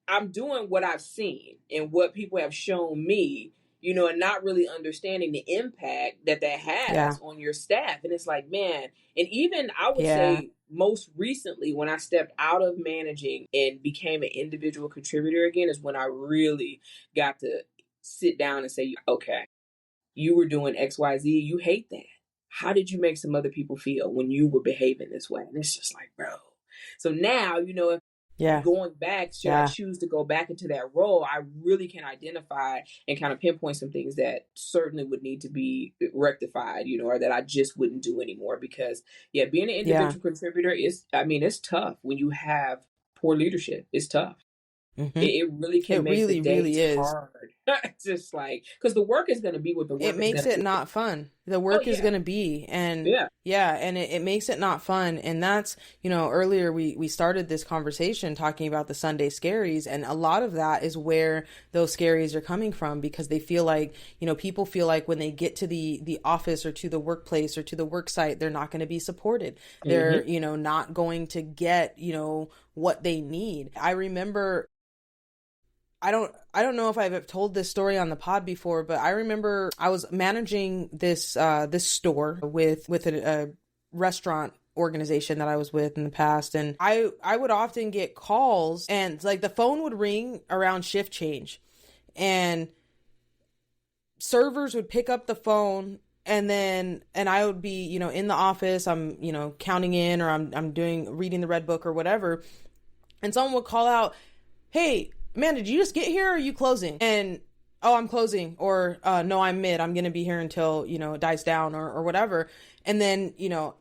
I'm doing what I've seen and what people have shown me, and not really understanding the impact that has on your staff. And it's like, man, and even I would say most recently when I stepped out of managing and became an individual contributor again is when I really got to sit down and say, okay, you were doing X, Y, Z. You hate that. How did you make some other people feel when you were behaving this way? And it's just like, bro. So now, if going back, should I choose to go back into that role, I really can identify and kind of pinpoint some things that certainly would need to be rectified, or that I just wouldn't do anymore. Because, being an individual contributor it's tough when you have poor leadership. It's tough. Mm-hmm. It really can It make the really, really days is. hard. It's just like, because the work is going to be what the It work is going makes to it be. not fun. The Oh work is yeah, going to be, and yeah. yeah, and it makes it not fun. And that's, earlier we started this conversation talking about the Sunday scaries, and a lot of that is where those scaries are coming from, because they feel like, people feel like when they get to the office or to the workplace or to the work site, they're not going to be supported. They're, Mm-hmm. not going to get, what they need. I remember, I don't know if I've told this story on the pod before, but I remember I was managing this store with a restaurant organization that I was with in the past, and I would often get calls, and like the phone would ring around shift change, and servers would pick up the phone, and I would be, in the office, I'm, counting in, or I'm reading the red book or whatever, and someone would call out, "Hey, man, did you just get here, or are you closing?" And, "Oh, I'm closing," or "No, I'm mid. I'm going to be here until, it dies down," or whatever. And then, da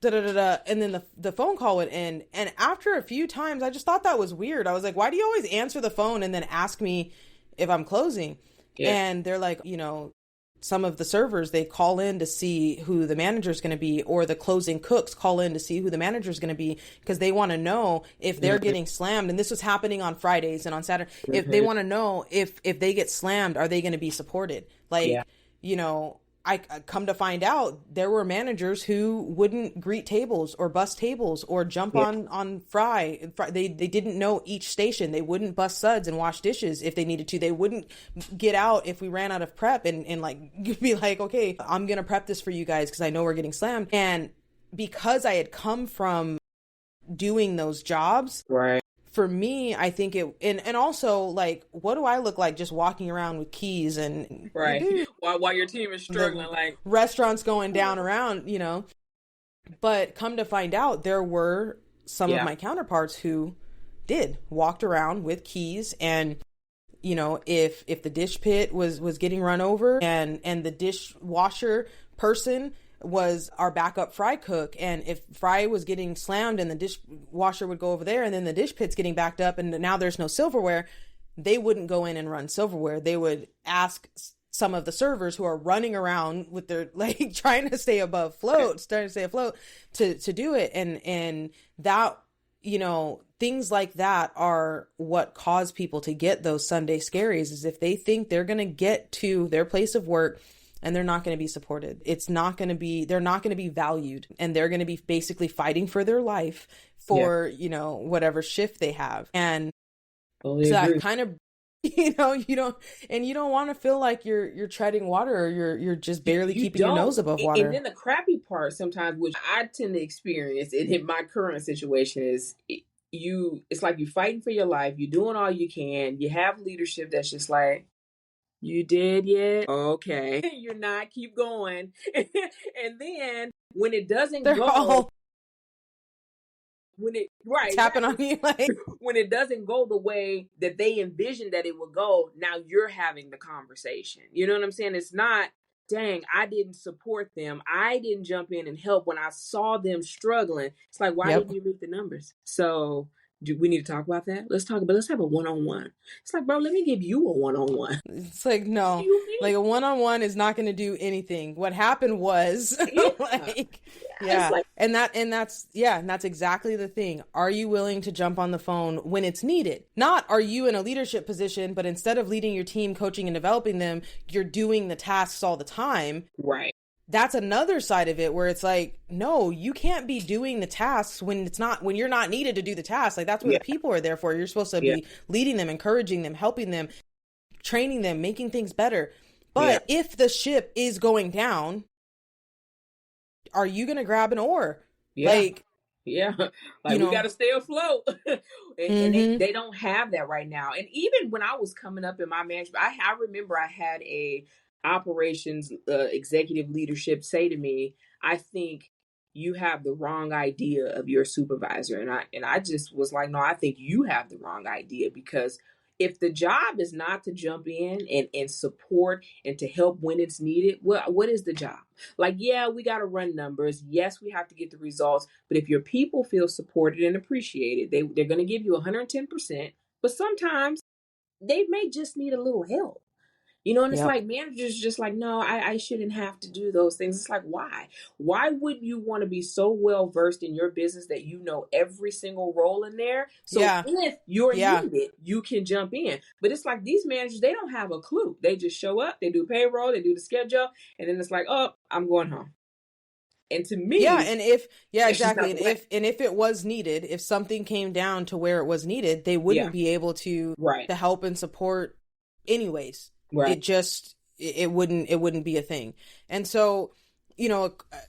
da da da. And then the phone call would end. And after a few times, I just thought that was weird. I was like, why do you always answer the phone and then ask me if I'm closing? Yeah. And they're like, some of the servers, they call in to see who the manager is going to be, or the closing cooks call in to see who the manager is going to be, because they want to know if they're Mm-hmm. getting slammed. And this was happening on Fridays and on Saturday. If they Mm-hmm. want to know if they get slammed, are they going to be supported? Yeah. Like, I come to find out there were managers who wouldn't greet tables or bus tables or jump Yeah. on fry. They didn't know each station. They wouldn't bust suds and wash dishes if they needed to. They wouldn't get out if we ran out of prep, and like be like, okay, I'm gonna prep this for you guys because I know we're getting slammed. And because I had come from doing those jobs, Right. for me, I think and also, like, what do I look like just walking around with keys and Right. While your team is struggling, the like, restaurants going down around, But come to find out, there were some of yeah. my counterparts who walked around with keys, and if the dish pit was getting run over, and the dishwasher person was our backup fry cook, and if fry was getting slammed and the dishwasher would go over there, and then the dish pit's getting backed up and now there's no silverware, they wouldn't go in and run silverware. They would ask some of the servers who are running around with their, like, trying to stay afloat to do it. And that, things like that are what cause people to get those Sunday scaries, is if they think they're going to get to their place of work and they're not going to be supported. They're not going to be valued, and they're going to be basically fighting for their life for, whatever shift they have. And Totally so agree. that kind of, you don't want to feel like you're treading water, or you're just barely keeping your nose above water. And then the crappy part sometimes, which I tend to experience in my current situation, is it's like you're fighting for your life. You're doing all you can. You have leadership that's just like, "You did yet? Okay." You're not, keep going. And then when it doesn't They're go, all right, tapping exactly. on you, like, When it doesn't go the way that they envisioned that it would go, now you're having the conversation. You know what I'm saying? It's not, dang, I didn't support them. I didn't jump in and help when I saw them struggling. It's like, why yep. didn't you meet the numbers? So do we need to talk about that? Let's have a one-on-one. It's like, bro, let me give you a one-on-one. It's like, no, What do you mean? like a one-on-one is not going to do anything. What happened was, Yeah. like, Yeah. It's like, and that's exactly the thing. Are you willing to jump on the phone when it's needed? Not, are you in a leadership position, but instead of leading your team, coaching and developing them, you're doing the tasks all the time. right. That's another side of it, where it's like, no, you can't be doing the tasks when you're not needed to do the tasks. Like, that's what the people are there for. You're supposed to be leading them, encouraging them, helping them, training them, making things better. But if the ship is going down, are you going to grab an oar? Yeah. Like, Like, we got to stay afloat. And they don't have that right now. And even when I was coming up in my management, I remember I had a operations executive leadership say to me, "I think you have the wrong idea of your supervisor." And I just was like, "No, I think you have the wrong idea, because if the job is not to jump in and support and to help when it's needed, what is the job? Like, yeah, we got to run numbers. Yes, we have to get the results. But if your people feel supported and appreciated, they're going to give you 110%. but sometimes they may just need a little help. And it's Yep. like managers just like, no, I shouldn't have to do those things. It's like, why? Why wouldn't you want to be so well versed in your business that you know every single role in there? So Yeah. if you're Yeah. needed, you can jump in. But it's like these managers, they don't have a clue. They just show up, they do payroll, they do the schedule, and then it's like, oh, I'm going home. And to Yeah, me, and if yeah, that's just exactly. not And the way. if it was needed, if something came down to where it was needed, they Yeah, wouldn't be able to right, help and support anyways. right. It wouldn't be a thing. And so,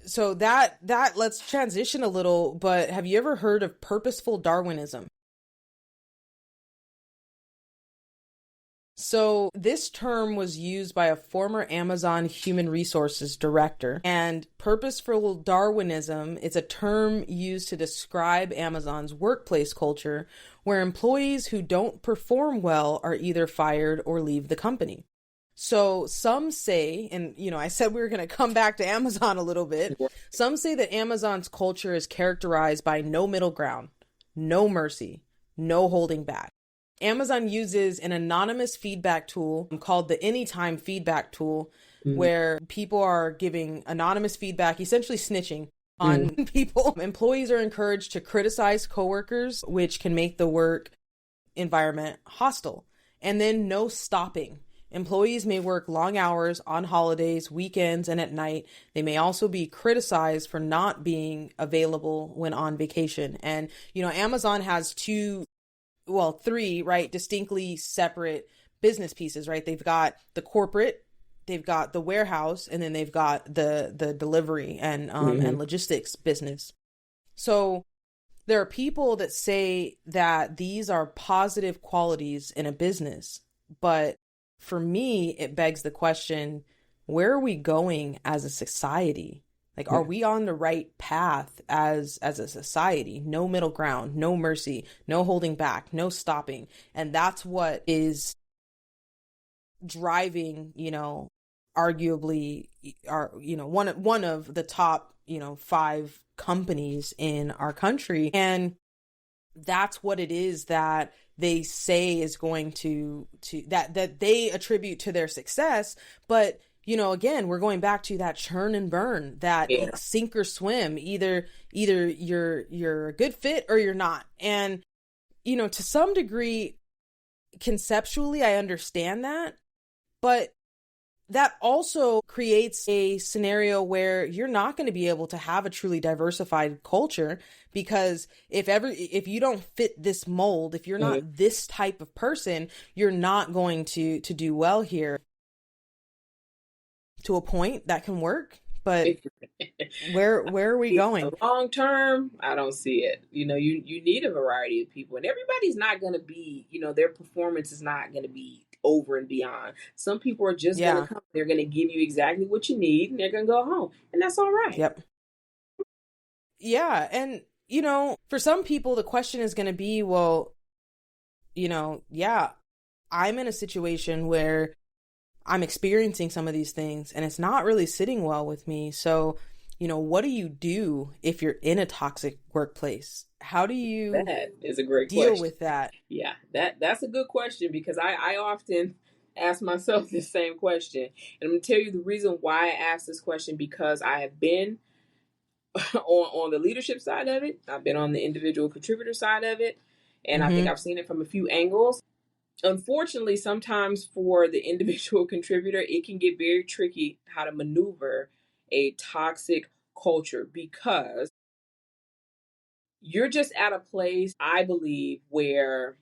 so that let's transition a little, but have you ever heard of purposeful Darwinism? So, this term was used by a former Amazon human resources director, and purposeful Darwinism is a term used to describe Amazon's workplace culture where employees who don't perform well are either fired or leave the company. So, some say, and I said we were going to come back to Amazon a little bit. Some say that Amazon's culture is characterized by no middle ground, no mercy, no holding back. Amazon uses an anonymous feedback tool called the Anytime Feedback Tool, where people are giving anonymous feedback, essentially snitching on people. Employees are encouraged to criticize coworkers, which can make the work environment hostile. And then no stopping. Employees may work long hours on holidays, weekends, and at night. They may also be criticized for not being available when on vacation. And, Amazon has three, right, distinctly separate business pieces, right? They've got the corporate, they've got the warehouse, and then they've got the delivery and logistics business. So there are people that say that these are positive qualities in a business, but for me, it begs the question, where are we going as a society? Like, are we on the right path as a society? No middle ground, no mercy, no holding back, no stopping. And that's what is driving, arguably one of the top, 5 companies in our country. And that's what it is that they say is going to that they attribute to their success. But again, we're going back to that churn and burn, that sink or swim. Either you're a good fit or you're not. And to some degree, conceptually, I understand that, but that also creates a scenario where you're not going to be able to have a truly diversified culture, because if you don't fit this mold, if you're not this type of person, you're not going to do well here. To a point that can work, but where are we going? Long term, I don't see it. You need a variety of people, and everybody's not going to be, their performance is not going to be over and beyond. Some people are just going to come, they're going to give you exactly what you need, and they're going to go home, and that's all right. Yep. Yeah, and for some people the question is going to be, well, I'm in a situation where I'm experiencing some of these things and it's not really sitting well with me. So, what do you do if you're in a toxic workplace? How do you That is a great deal question. with that? Yeah, that's a good question, because I often ask myself the same question. And I'm going to tell you the reason why I ask this question, because I have been on the leadership side of it. I've been on the individual contributor side of it. And I think I've seen it from a few angles. Unfortunately, sometimes for the individual contributor, it can get very tricky how to maneuver a toxic culture, because you're just at a place, I believe, where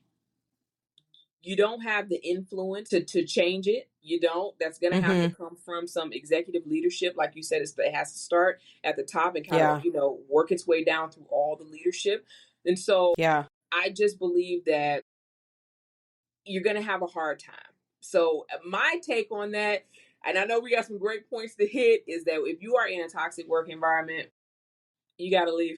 you don't have the influence to change it. You don't. That's going to have to come from some executive leadership. Like you said, it has to start at the top and kind of, work its way down through all the leadership. And so I just believe that you're going to have a hard time. So my take on that, and I know we got some great points to hit, is that if you are in a toxic work environment, you got to leave.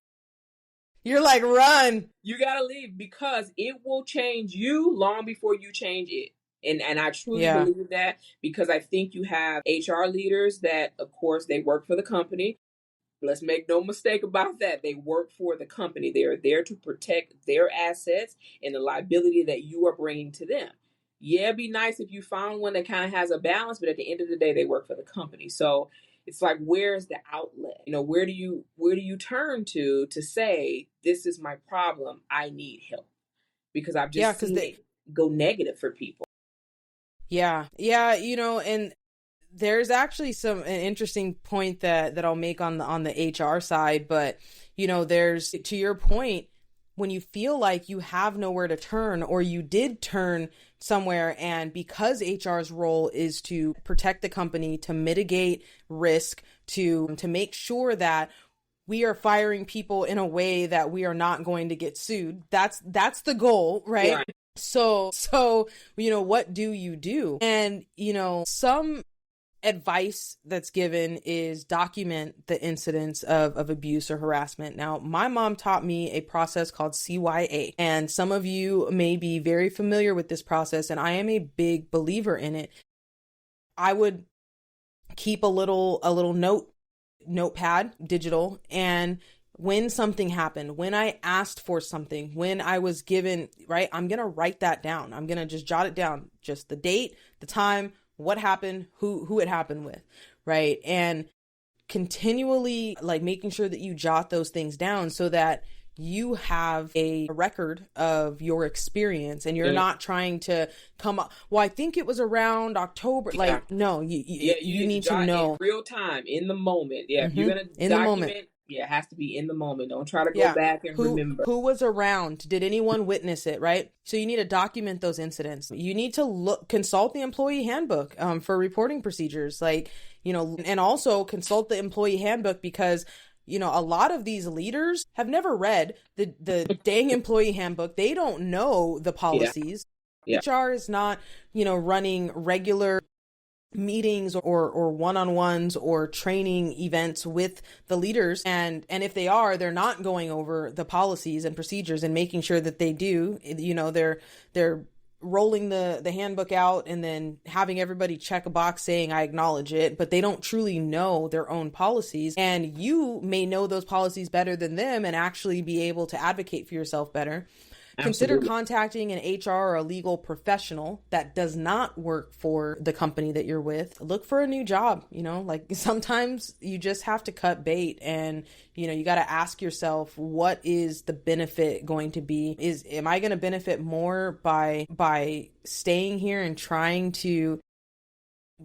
You're like, run. You got to leave, because it will change you long before you change it. And I truly believe that, because I think you have HR leaders that, of course, they work for the company. Let's make no mistake about that. They work for the company. They are there to protect their assets and the liability that you are bringing to them. Yeah, it'd be nice if you found one that kind of has a balance, but at the end of the day, they work for the company. So it's like, where's the outlet? Where do you turn to say, this is my problem, I need help? Because I've Yeah, just because seen it go negative for people. yeah, and there's actually an interesting point that I'll make on the HR side, but there's, to your point, when you feel like you have nowhere to turn, or you did turn somewhere, and because HR's role is to protect the company, to mitigate risk, to make sure that we are firing people in a way that we are not going to get sued. That's the goal, right? Right. So, what do you do? And, some advice that's given is document the incidents of abuse or harassment. Now, my mom taught me a process called CYA, and some of you may be very familiar with this process, and I am a big believer in it. I would keep a little notepad, digital, and when something happened, when I asked for something, when I was given, right, I'm going to write that down. I'm going to just jot it down, just the date, the time, what happened, who it happened with, right? And continually, like, making sure that you jot those things down so that you have a record of your experience, and you're not trying to come up, well, I think it was around October. Like, no, you need to know in real time, in the moment. Yeah, if you're gonna in the moment. document, yeah, it has to be in the moment. Don't try to go back and remember. Who was around? Did anyone witness it, right? So you need to document those incidents. You need to consult the employee handbook for reporting procedures, like, and also consult the employee handbook, because a lot of these leaders have never read the dang employee handbook. They don't know the policies. Yeah. HR is not, running regular meetings or one-on-ones or training events with the leaders, and if they are, they're not going over the policies and procedures and making sure that they do. They're rolling the handbook out and then having everybody check a box saying I acknowledge it, but they don't truly know their own policies. And you may know those policies better than them and actually be able to advocate for yourself better. Consider contacting an HR or a legal professional that does not work for the company that you're with. Look for a new job. Like, sometimes you just have to cut bait, and you got to ask yourself, what is the benefit going to be? Am I going to benefit more by staying here and trying to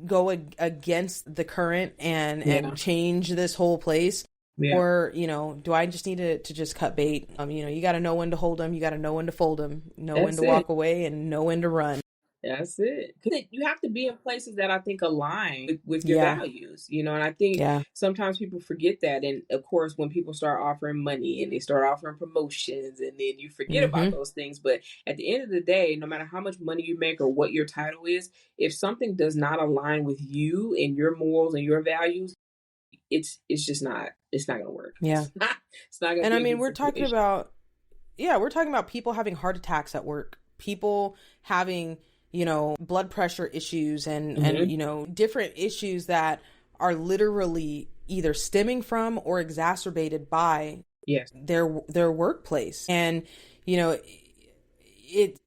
go against the current and change this whole place? Yeah. Or, do I just need to just cut bait? You got to know when to hold them. You got to know when to fold them, when to walk away, and know when to run. That's it. You have to be in places that I think align with your values, and I think sometimes people forget that. And of course, when people start offering money and they start offering promotions, and then you forget about those things. But at the end of the day, no matter how much money you make or what your title is, if something does not align with you and your morals and your values, it's just not, it's not going to work. Yeah. It's not going to. And I mean, we're talking about people having heart attacks at work, people having, blood pressure issues and different issues that are literally either stemming from or exacerbated by their workplace. And, it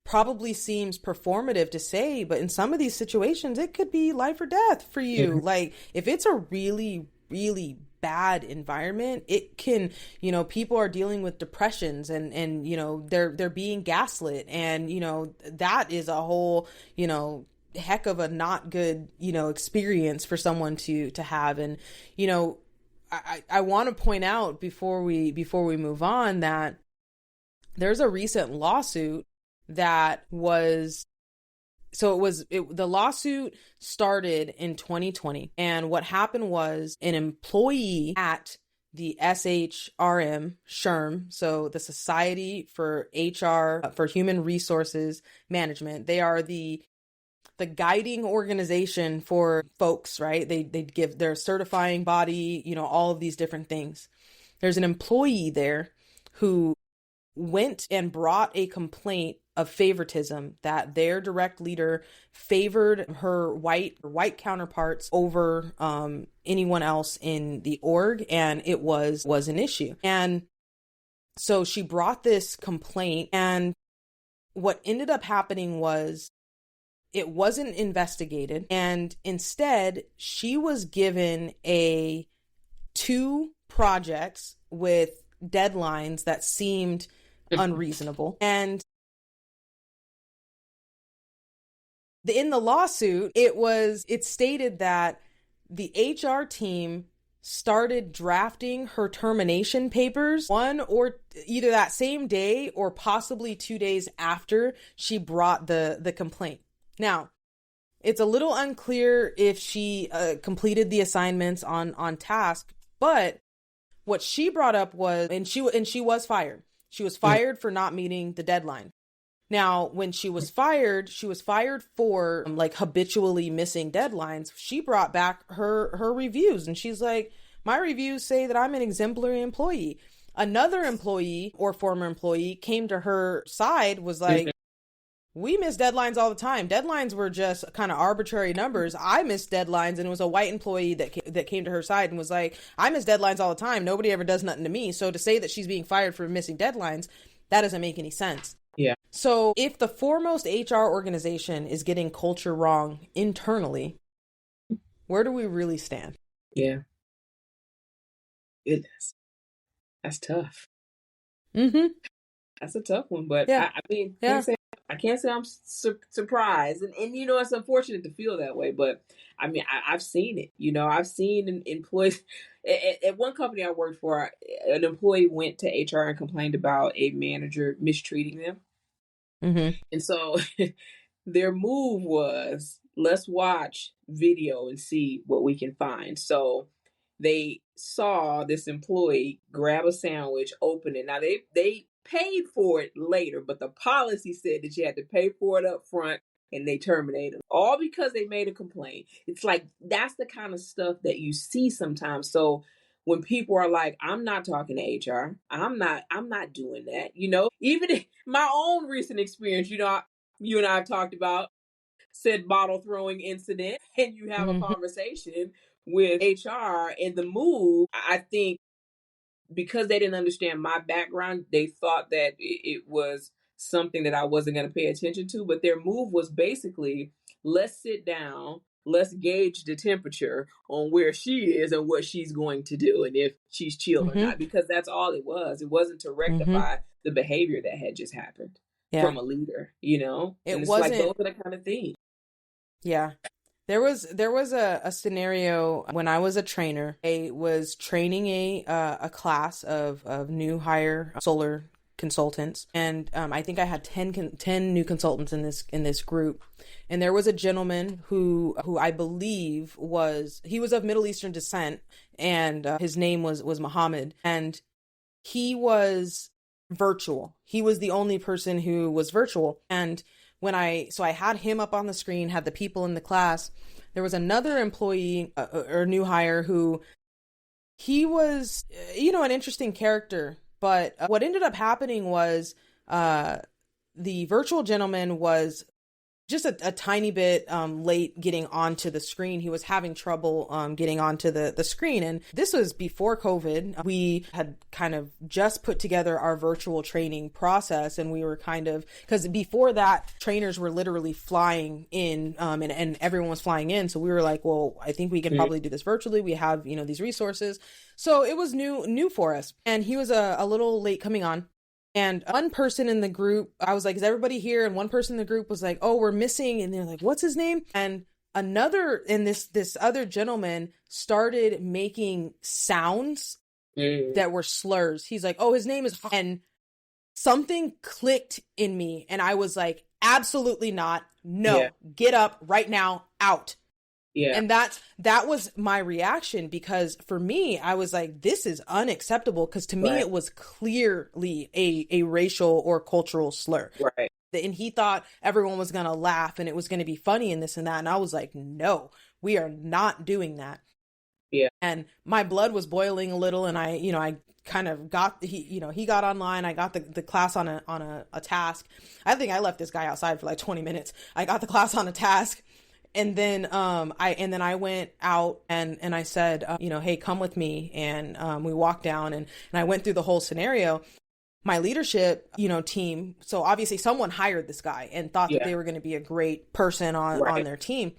probably seems performative to say, but in some of these situations, it could be life or death for you. Like, if it's a really, really bad environment, it can, people are dealing with depressions and they're being gaslit, and that is a whole heck of a not good experience for someone to have. And I want to point out before we move on that there's a recent lawsuit that was. So the lawsuit started in 2020. And what happened was an employee at the SHRM, so the Society for HR, for Human Resources Management. They are the guiding organization for folks, right? They give their certifying body, all of these different things. There's an employee there who went and brought a complaint of favoritism, that their direct leader favored her white counterparts over anyone else in the org, and it was an issue. And so she brought this complaint, and what ended up happening was it wasn't investigated, and instead she was given 2 projects with deadlines that seemed unreasonable. And in the lawsuit, it stated that the HR team started drafting her termination papers one or either that same day or possibly 2 days after she brought the complaint. Now, it's a little unclear if she completed the assignments on task, but what she brought up was, and she was fired. She was fired for not meeting the deadline. Now, when she was fired for like habitually missing deadlines. She brought back her reviews, and she's like, my reviews say that I'm an exemplary employee. Another employee or former employee came to her side, was like, we miss deadlines all the time. Deadlines were just kind of arbitrary numbers. I missed deadlines, and it was a white employee that came to her side and was like, I miss deadlines all the time. Nobody ever does nothing to me. So to say that she's being fired for missing deadlines, that doesn't make any sense. Yeah. So if the foremost HR organization is getting culture wrong internally, where do we really stand? Yeah. Goodness. That's tough. Mm-hmm. That's a tough one, but yeah. I can't say I'm surprised, and it's unfortunate to feel that way, but I mean, I've seen it. I've seen employees at one company I worked for. An employee went to HR and complained about a manager mistreating them, and so their move was, let's watch video and see what we can find. So they saw this employee grab a sandwich, open it. Now they paid for it later, but the policy said that you had to pay for it up front, and they terminated them, all because they made a complaint. It's like, that's the kind of stuff that you see sometimes. So when people are like, I'm not talking to HR, I'm not doing that. Even in my own recent experience, you and I have talked about said bottle throwing incident, and you have a conversation with HR, and the move, I think, because they didn't understand my background, they thought that it was something that I wasn't going to pay attention to. But their move was basically, let's sit down, let's gauge the temperature on where she is and what she's going to do, and if she's chill or not, because that's all it was. It wasn't to rectify the behavior that had just happened from a leader, It wasn't like, those are the kind of things. Yeah. There was a scenario when I was a trainer. I was training a class of new hire solar consultants, and I think I had 10 new consultants in this group. And there was a gentleman who I believe was of Middle Eastern descent, and his name was Muhammad, and he was virtual. He was the only person who was virtual. And I had him up on the screen, had the people in the class. There was another employee or new hire who, he was, an interesting character. But what ended up happening was the virtual gentleman was just a tiny bit late getting onto the screen. He was having trouble getting onto the screen. And this was before COVID. We had kind of just put together our virtual training process, and we were because before that, trainers were literally flying in and everyone was flying in. So we were like, well, I think we can probably do this virtually. We have, these resources. So it was new for us. And he was a little late coming on. And one person in the group, I was like, is everybody here? And one person in the group was like, oh, we're missing. And they're like, what's his name? And this other gentleman started making sounds that were slurs. He's like, oh, his name is, and something clicked in me. And I was like, absolutely not. No, Get up right now, out. Yeah. And that was my reaction, because for me, I was like, this is unacceptable, because to me, it was clearly a racial or cultural slur. Right. And he thought everyone was going to laugh and it was going to be funny and this and that. And I was like, no, we are not doing that. Yeah. And my blood was boiling a little, and I kind of got he got online. I got the class on a task. I think I left this guy outside for like 20 minutes. I got the class on a task. And then I went out and I said, hey, come with me. And we walked down and I went through the whole scenario. My leadership, team. So obviously someone hired this guy and thought that they were going to be a great person on their team.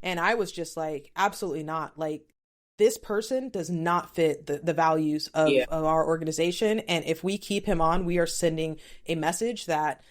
And I was just like, absolutely not. Like, this person does not fit the values of our organization. And if we keep him on, we are sending a message that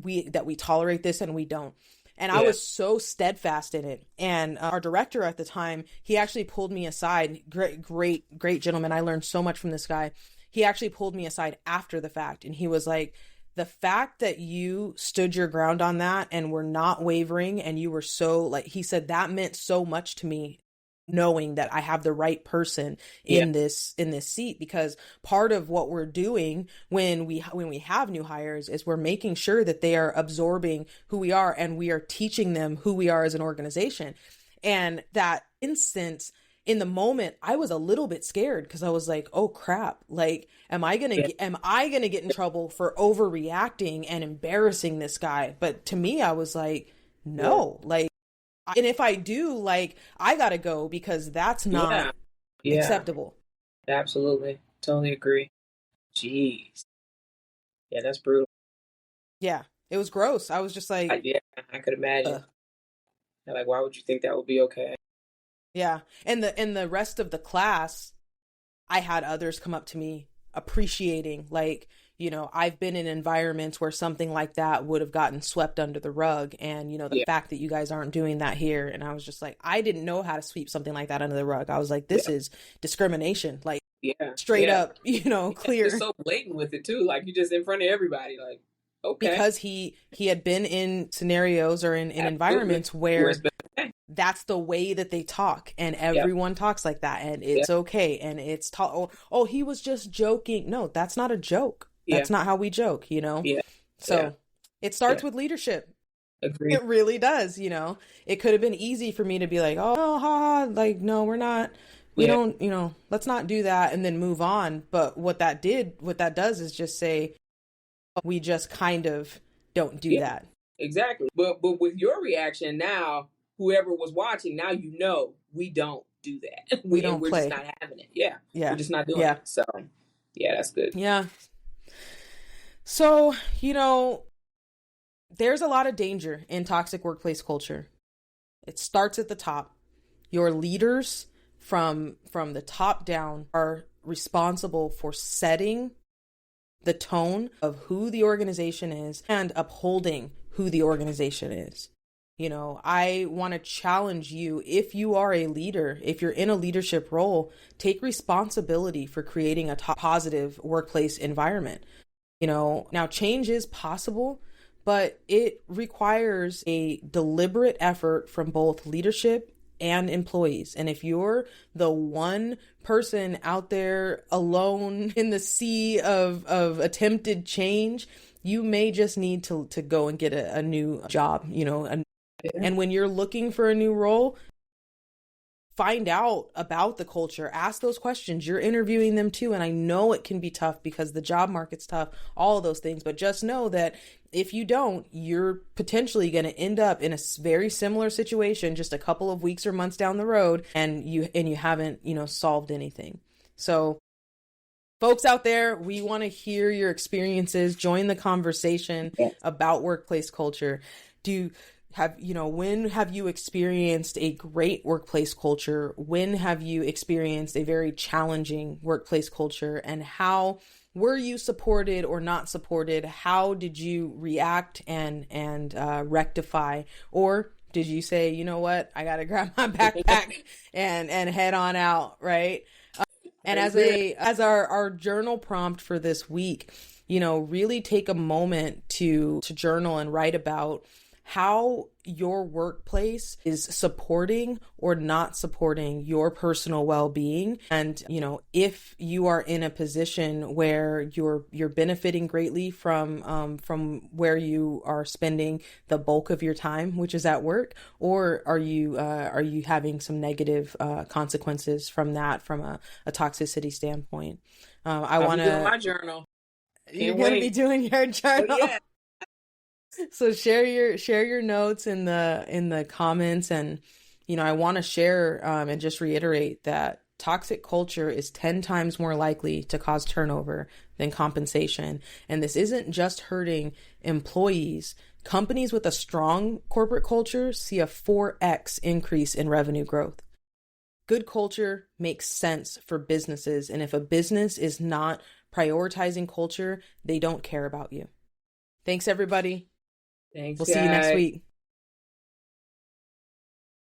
we tolerate this and we don't. And I was so steadfast in it. And our director at the time, he actually pulled me aside. Great gentleman. I learned so much from this guy. He actually pulled me aside after the fact. And he was like, the fact that you stood your ground on that and were not wavering, and you were so, like, he said, that meant so much to me, knowing that I have the right person in this seat. Because part of what we're doing when we have new hires is we're making sure that they are absorbing who we are, and we are teaching them who we are as an organization. And that instance, in the moment, I was a little bit scared because I was like, oh crap, like, am I gonna get in trouble for overreacting and embarrassing this guy? But to me, I was like, no, like, and if I do, like, I gotta go, because that's not acceptable. Absolutely. Totally agree. Jeez. Yeah, that's brutal. Yeah, it was gross. I was just like, I could imagine. Like, why would you think that would be okay? Yeah. And the rest of the class, I had others come up to me appreciating, like, I've been in environments where something like that would have gotten swept under the rug. And, the fact that you guys aren't doing that here. And I was just like, I didn't know how to sweep something like that under the rug. I was like, this is discrimination. Like, straight up, clear. You're so blatant with it too. Like, you just in front of everybody, like, okay. Because he had been in scenarios or in environments where that's the way that they talk, and everyone talks like that, and it's okay, and it's oh, he was just joking. No, that's not a joke. That's not how we joke, So it starts with leadership. Agreed. It really does. It could have been easy for me to be like, oh, ha, like, no, we're not. We don't, let's not do that and then move on. But what that does is just say, we just kind of don't do that. Exactly. But with your reaction now, whoever was watching, now we don't do that. We're just not having it. Yeah. We're just not doing it. So, that's good. Yeah. So, there's a lot of danger in toxic workplace culture. It starts at the top. Your leaders from the top down are responsible for setting the tone of who the organization is and upholding who the organization is. I want to challenge you, if you are a leader, if you're in a leadership role, take responsibility for creating a positive workplace environment. Now change is possible, but it requires a deliberate effort from both leadership and employees. And if you're the one person out there alone in the sea of attempted change, you may just need to go and get a new job, and when you're looking for a new role, find out about the culture, ask those questions. You're interviewing them too. And I know it can be tough because the job market's tough, all of those things, but just know that if you don't, you're potentially going to end up in a very similar situation just a couple of weeks or months down the road, and you haven't, solved anything. So folks out there, we want to hear your experiences. Join the conversation about workplace culture. When have you experienced a great workplace culture? When have you experienced a very challenging workplace culture? And how were you supported or not supported? How did you react and rectify? Or did you say, you know what, I got to grab my backpack and head on out, right? And as our journal prompt for this week, really take a moment to journal and write about how your workplace is supporting or not supporting your personal well-being. And, if you are in a position where you're benefiting greatly from where you are spending the bulk of your time, which is at work, or are you having some negative consequences from that, from a toxicity standpoint? I I'll want be doing to. my journal. You're Can't going to be wait. doing your Oh journal. yeah. So share your notes in the comments. And I want to share and just reiterate that toxic culture is 10 times more likely to cause turnover than compensation. And this isn't just hurting employees. Companies with a strong corporate culture see a 4x increase in revenue growth. Good culture makes sense for businesses, and if a business is not prioritizing culture, they don't care about you. Thanks, everybody. Thanks, We'll see you next guys. week.